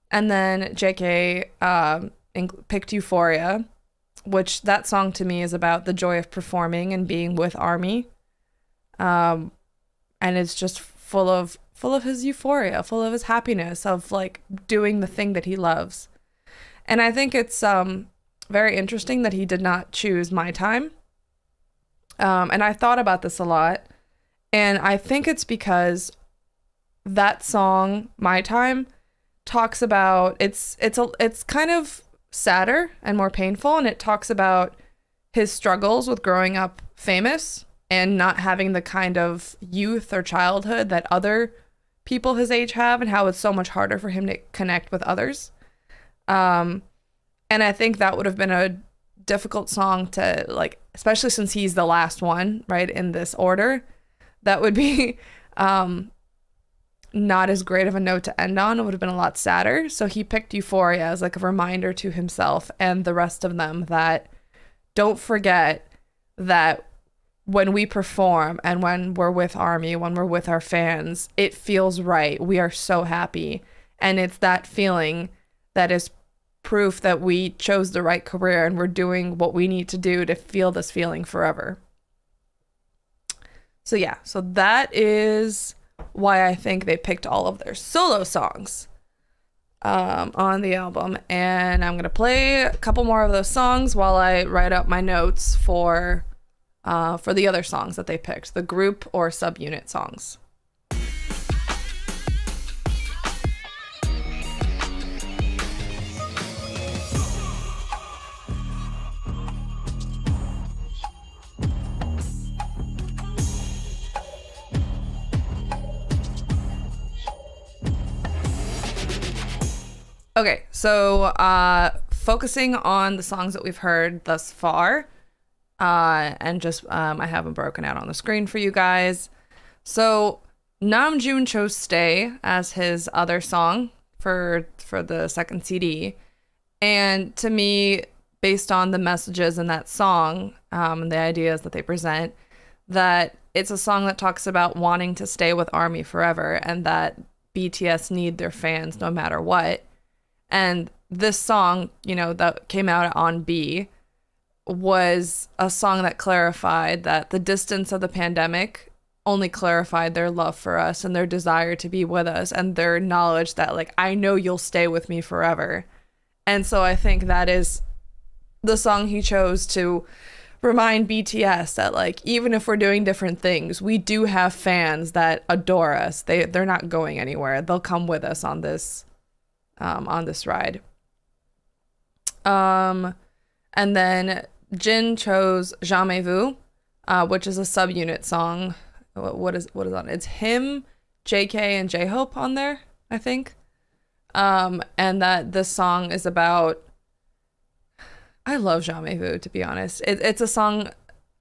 And then JK picked Euphoria, which that song to me is about the joy of performing and being with ARMY. And it's just full of his euphoria, full of his happiness of like doing the thing that he loves. And I think it's very interesting that he did not choose My Time. And I thought about this a lot. And I think it's because that song, My Time, talks about it's kind of sadder and more painful, and it talks about his struggles with growing up famous and not having the kind of youth or childhood that other people his age have, and how it's so much harder for him to connect with others. And I think that would have been a difficult song to, like, especially since he's the last one, right, in this order. That would be not as great of a note to end on. It would have been a lot sadder. So he picked Euphoria as like a reminder to himself and the rest of them that don't forget that when we perform and when we're with Army, when we're with our fans, it feels right. We are so happy. And it's that feeling that is proof that we chose the right career and we're doing what we need to do to feel this feeling forever. So yeah, so that is why I think they picked all of their solo songs on the album. And I'm going to play a couple more of those songs while I write up my notes for the other songs that they picked, the group or subunit songs. Okay, so focusing on the songs that we've heard thus far, and just I have them broken out on the screen for you guys. So Namjoon chose Stay as his other song for the second CD. And to me, based on the messages in that song, and the ideas that they present, that it's a song that talks about wanting to stay with Army forever and that BTS need their fans no matter what. And this song, you know, that came out on B was a song that clarified that the distance of the pandemic only clarified their love for us and their desire to be with us and their knowledge that, like, I know you'll stay with me forever. And so I think that is the song he chose to remind BTS that, like, even if we're doing different things, we do have fans that adore us. They're not going anywhere. They'll come with us on this ride. And then Jin chose Jamais Vu, which is a subunit song. What is on it? It's him, JK, and J-Hope on there, I think. And that this song is about... I love Jamais Vu, to be honest. It's a song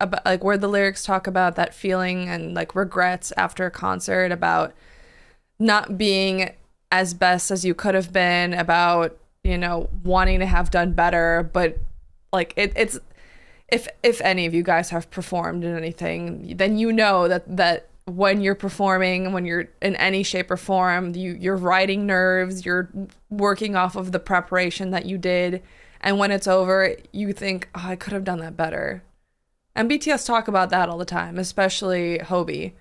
about, like, where the lyrics talk about that feeling and, like, regrets after a concert, about not being as best as you could have been, about, you know, wanting to have done better. But, like, it's if any of you guys have performed in anything, then you know that when you're performing, when you're in any shape or form, you're riding nerves, you're working off of the preparation that you did, and when it's over, you think, oh, I could have done that better. And BTS talk about that all the time, especially Hobie,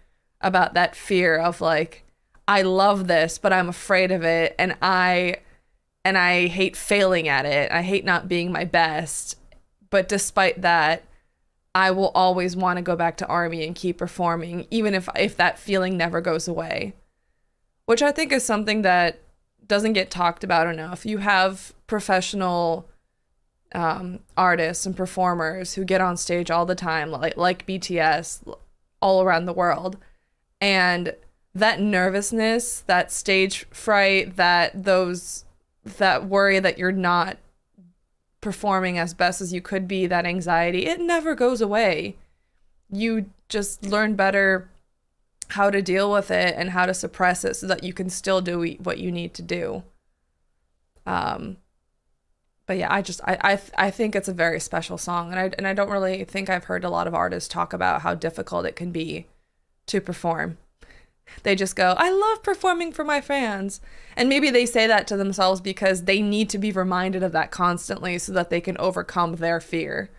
about that fear of, like, I love this, but I'm afraid of it, and I hate failing at it. I hate not being my best. But despite that, I will always want to go back to Army and keep performing, even if that feeling never goes away. Which I think is something that doesn't get talked about enough. You have professional artists and performers who get on stage all the time, like BTS, all around the world. And that nervousness, that stage fright, that worry that you're not performing as best as you could be, that anxiety, it never goes away. You just learn better how to deal with it and how to suppress it so that you can still do what you need to do. But yeah, I think it's a very special song, and I don't really think I've heard a lot of artists talk about how difficult it can be to perform. They just go, I love performing for my fans. And maybe they say that to themselves because they need to be reminded of that constantly so that they can overcome their fear.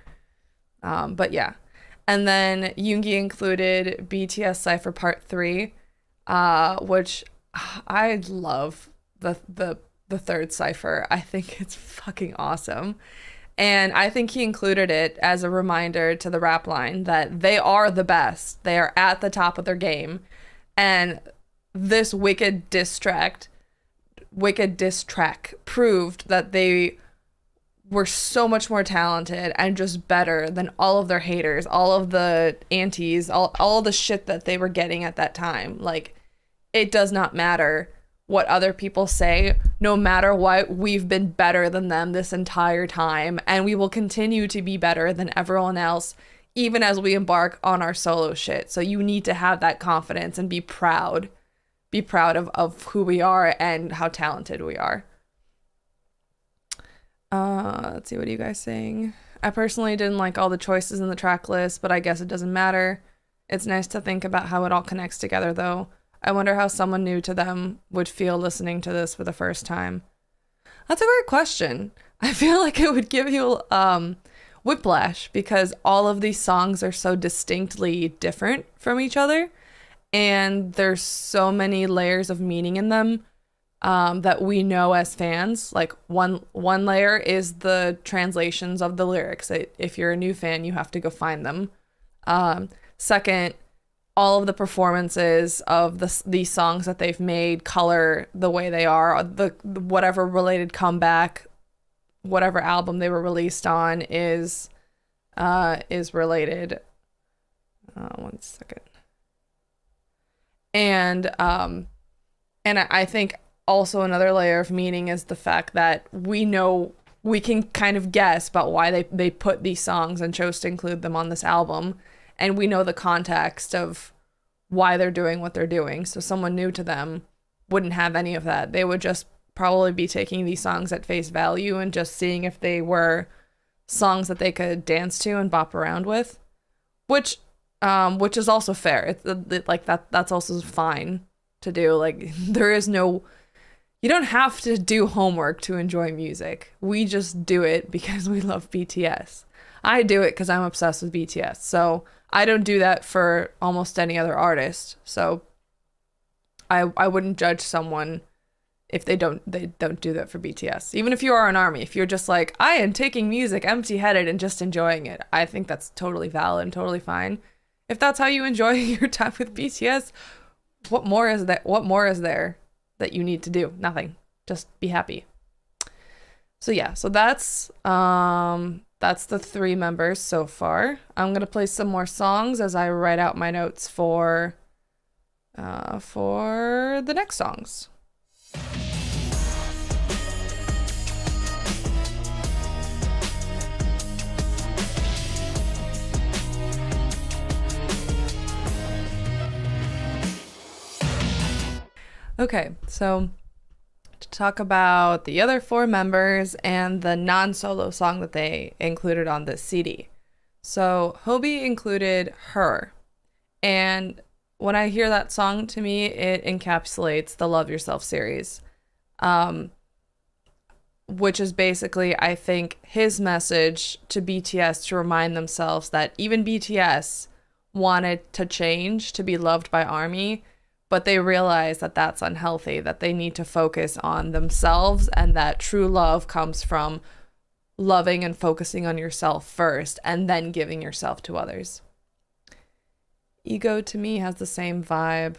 But yeah. And then Yoongi included BTS Cypher Part 3, which I love the the third cipher. I think it's fucking awesome. And I think he included it as a reminder to the rap line that they are the best. They are at the top of their game. And this wicked diss track proved that they were so much more talented and just better than all of their haters, all of the antis, all the shit that they were getting at that time. Like, it does not matter what other people say, no matter what, we've been better than them this entire time, and we will continue to be better than everyone else, even as we embark on our solo shit. So you need to have that confidence and be proud of who we are and how talented we are. Let's see, what are you guys saying? I personally didn't like all the choices in the track list, but I guess it doesn't matter. It's nice to think about how it all connects together, though. I wonder how someone new to them would feel listening to this for the first time. That's a great question. I feel like it would give you whiplash, because all of these songs are so distinctly different from each other, and there's so many layers of meaning in them that we know as fans. Like, one layer is the translations of the lyrics. If you're a new fan, you have to go find them. Second, all of the performances of these songs that they've made color the way they are. The whatever related comeback, whatever album they were released on is related. One second. And I think also another layer of meaning is the fact that we can kind of guess about why they put these songs and chose to include them on this album. And we know the context of why they're doing what they're doing. So someone new to them wouldn't have any of that. They would just probably be taking these songs at face value and just seeing if they were songs that they could dance to and bop around with, which is also fair. It's like that's also fine to do. Like, you don't have to do homework to enjoy music. We just do it because we love BTS. I do it because I'm obsessed with BTS. So I don't do that for almost any other artist. So I wouldn't judge someone if they don't do that for BTS. Even if you are an ARMY, if you're just like, I am taking music empty-headed and just enjoying it, I think that's totally valid and totally fine. If that's how you enjoy your time with BTS, what more is there that you need to do? Nothing. Just be happy. So yeah, so that's the 3 members so far. I'm going to play some more songs as I write out my notes for the next songs. Okay, so to talk about the other 4 members and the non-solo song that they included on this CD. So Hobie included Her, and when I hear that song, to me, it encapsulates the Love Yourself series, which is basically, I think, his message to BTS to remind themselves that even BTS wanted to change to be loved by ARMY, but they realize that that's unhealthy, that they need to focus on themselves, and that true love comes from loving and focusing on yourself first and then giving yourself to others. Ego, to me, has the same vibe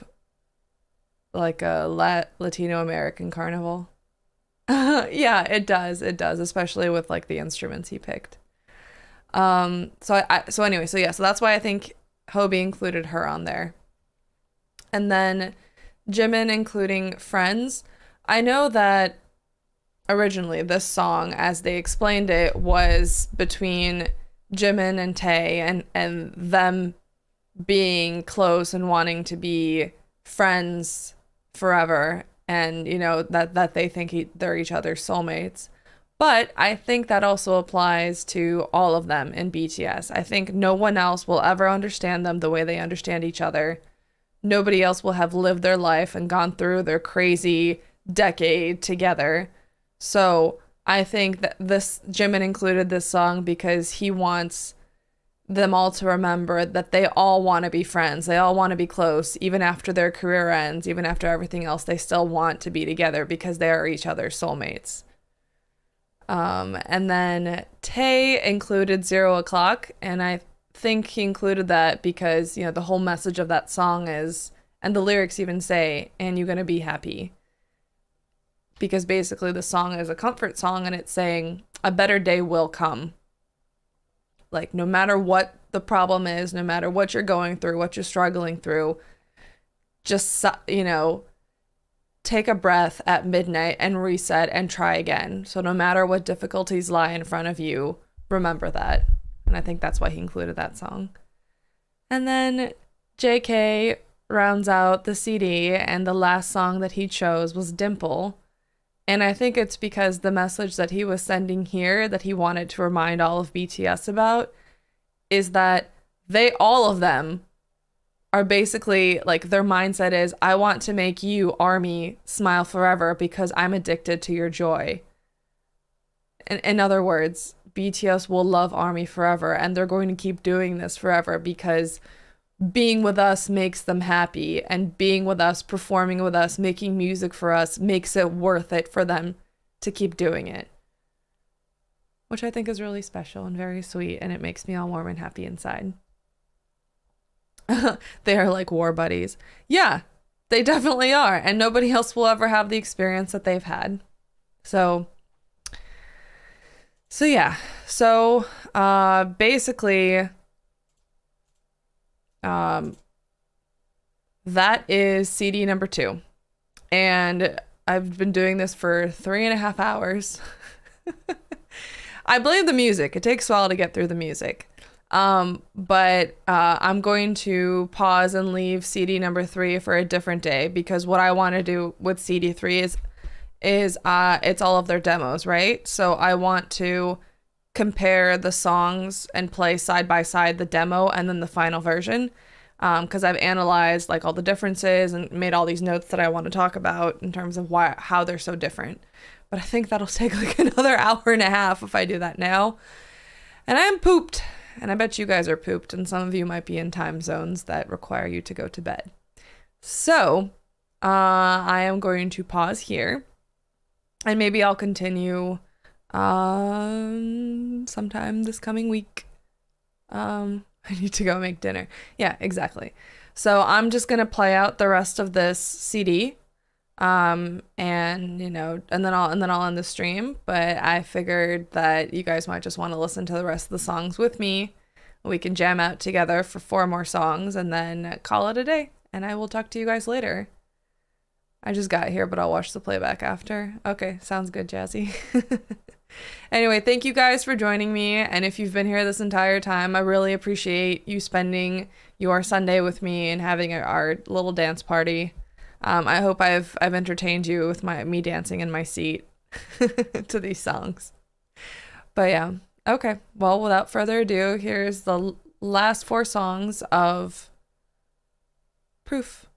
like a Latino American carnival. Yeah, it does, especially with like the instruments he picked. So that's why I think Hobie included Her on there. And then Jimin including Friends. I know that originally this song, as they explained it, was between Jimin and Tae and them being close and wanting to be friends forever, and you know that they think they're each other's soulmates. But I think that also applies to all of them in BTS. I think no one else will ever understand them the way they understand each other. Nobody else will have lived their life and gone through their crazy decade together. So I think that Jimin included this song because he wants them all to remember that they all want to be friends. They all want to be close. Even after their career ends, even after everything else, they still want to be together because they are each other's soulmates. And then Tay included 0 O'Clock, and I think he included that because, you know, the whole message of that song is, and the lyrics even say, and you're gonna be happy. Because basically the song is a comfort song, and it's saying a better day will come. Like, no matter what the problem is, no matter what you're going through, what you're struggling through, just, you know, take a breath at midnight and reset and try again. So no matter what difficulties lie in front of you, remember that. And I think that's why he included that song. And then JK rounds out the CD, and the last song that he chose was Dimple. And I think it's because the message that he was sending here, that he wanted to remind all of BTS about, is that they, all of them, are basically, like, their mindset is, I want to make you, ARMY, smile forever because I'm addicted to your joy. In other words, BTS will love ARMY forever, and they're going to keep doing this forever because being with us makes them happy, and being with us, performing with us, making music for us makes it worth it for them to keep doing it. Which I think is really special and very sweet, and it makes me all warm and happy inside. They are like war buddies. Yeah, they definitely are. And nobody else will ever have the experience that they've had. So yeah. So basically, that is CD number 2. And I've been doing this for 3.5 hours. I blame the music. It takes a while to get through the music. But I'm going to pause and leave CD number 3 for a different day, because what I want to do with CD 3 is it's all of their demos, right? So I want to compare the songs and play side by side the demo and then the final version, because I've analyzed like all the differences and made all these notes that I want to talk about in terms of how they're so different. But I think that'll take like another 1.5 hours if I do that now. And I'm pooped. And I bet you guys are pooped, and some of you might be in time zones that require you to go to bed. So, I am going to pause here, and maybe I'll continue sometime this coming week. I need to go make dinner. Yeah, exactly. So I'm just gonna play out the rest of this CD, and you know, and then I'll end the stream. But I figured that you guys might just want to listen to the rest of the songs with me. We can jam out together for 4 more songs and then call it a day. And I will talk to you guys later. I just got here, but I'll watch the playback after. Okay, sounds good, Jazzy. Anyway, thank you guys for joining me. And if you've been here this entire time, I really appreciate you spending your Sunday with me and having our little dance party. I hope I've entertained you with me dancing in my seat to these songs. But yeah, okay. Well, without further ado, here's the last 4 songs of Proof.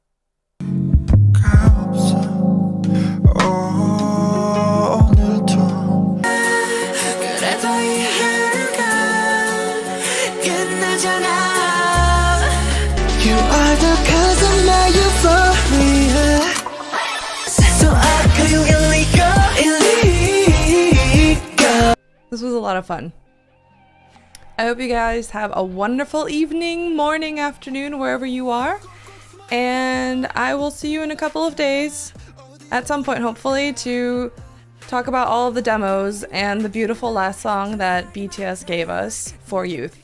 You are the cause of my euphoria. So I call you illegal. This was a lot of fun. I hope you guys have a wonderful evening, morning, afternoon, wherever you are. And I will see you in a couple of days at some point, hopefully, to talk about all of the demos and the beautiful last song that BTS gave us for youth.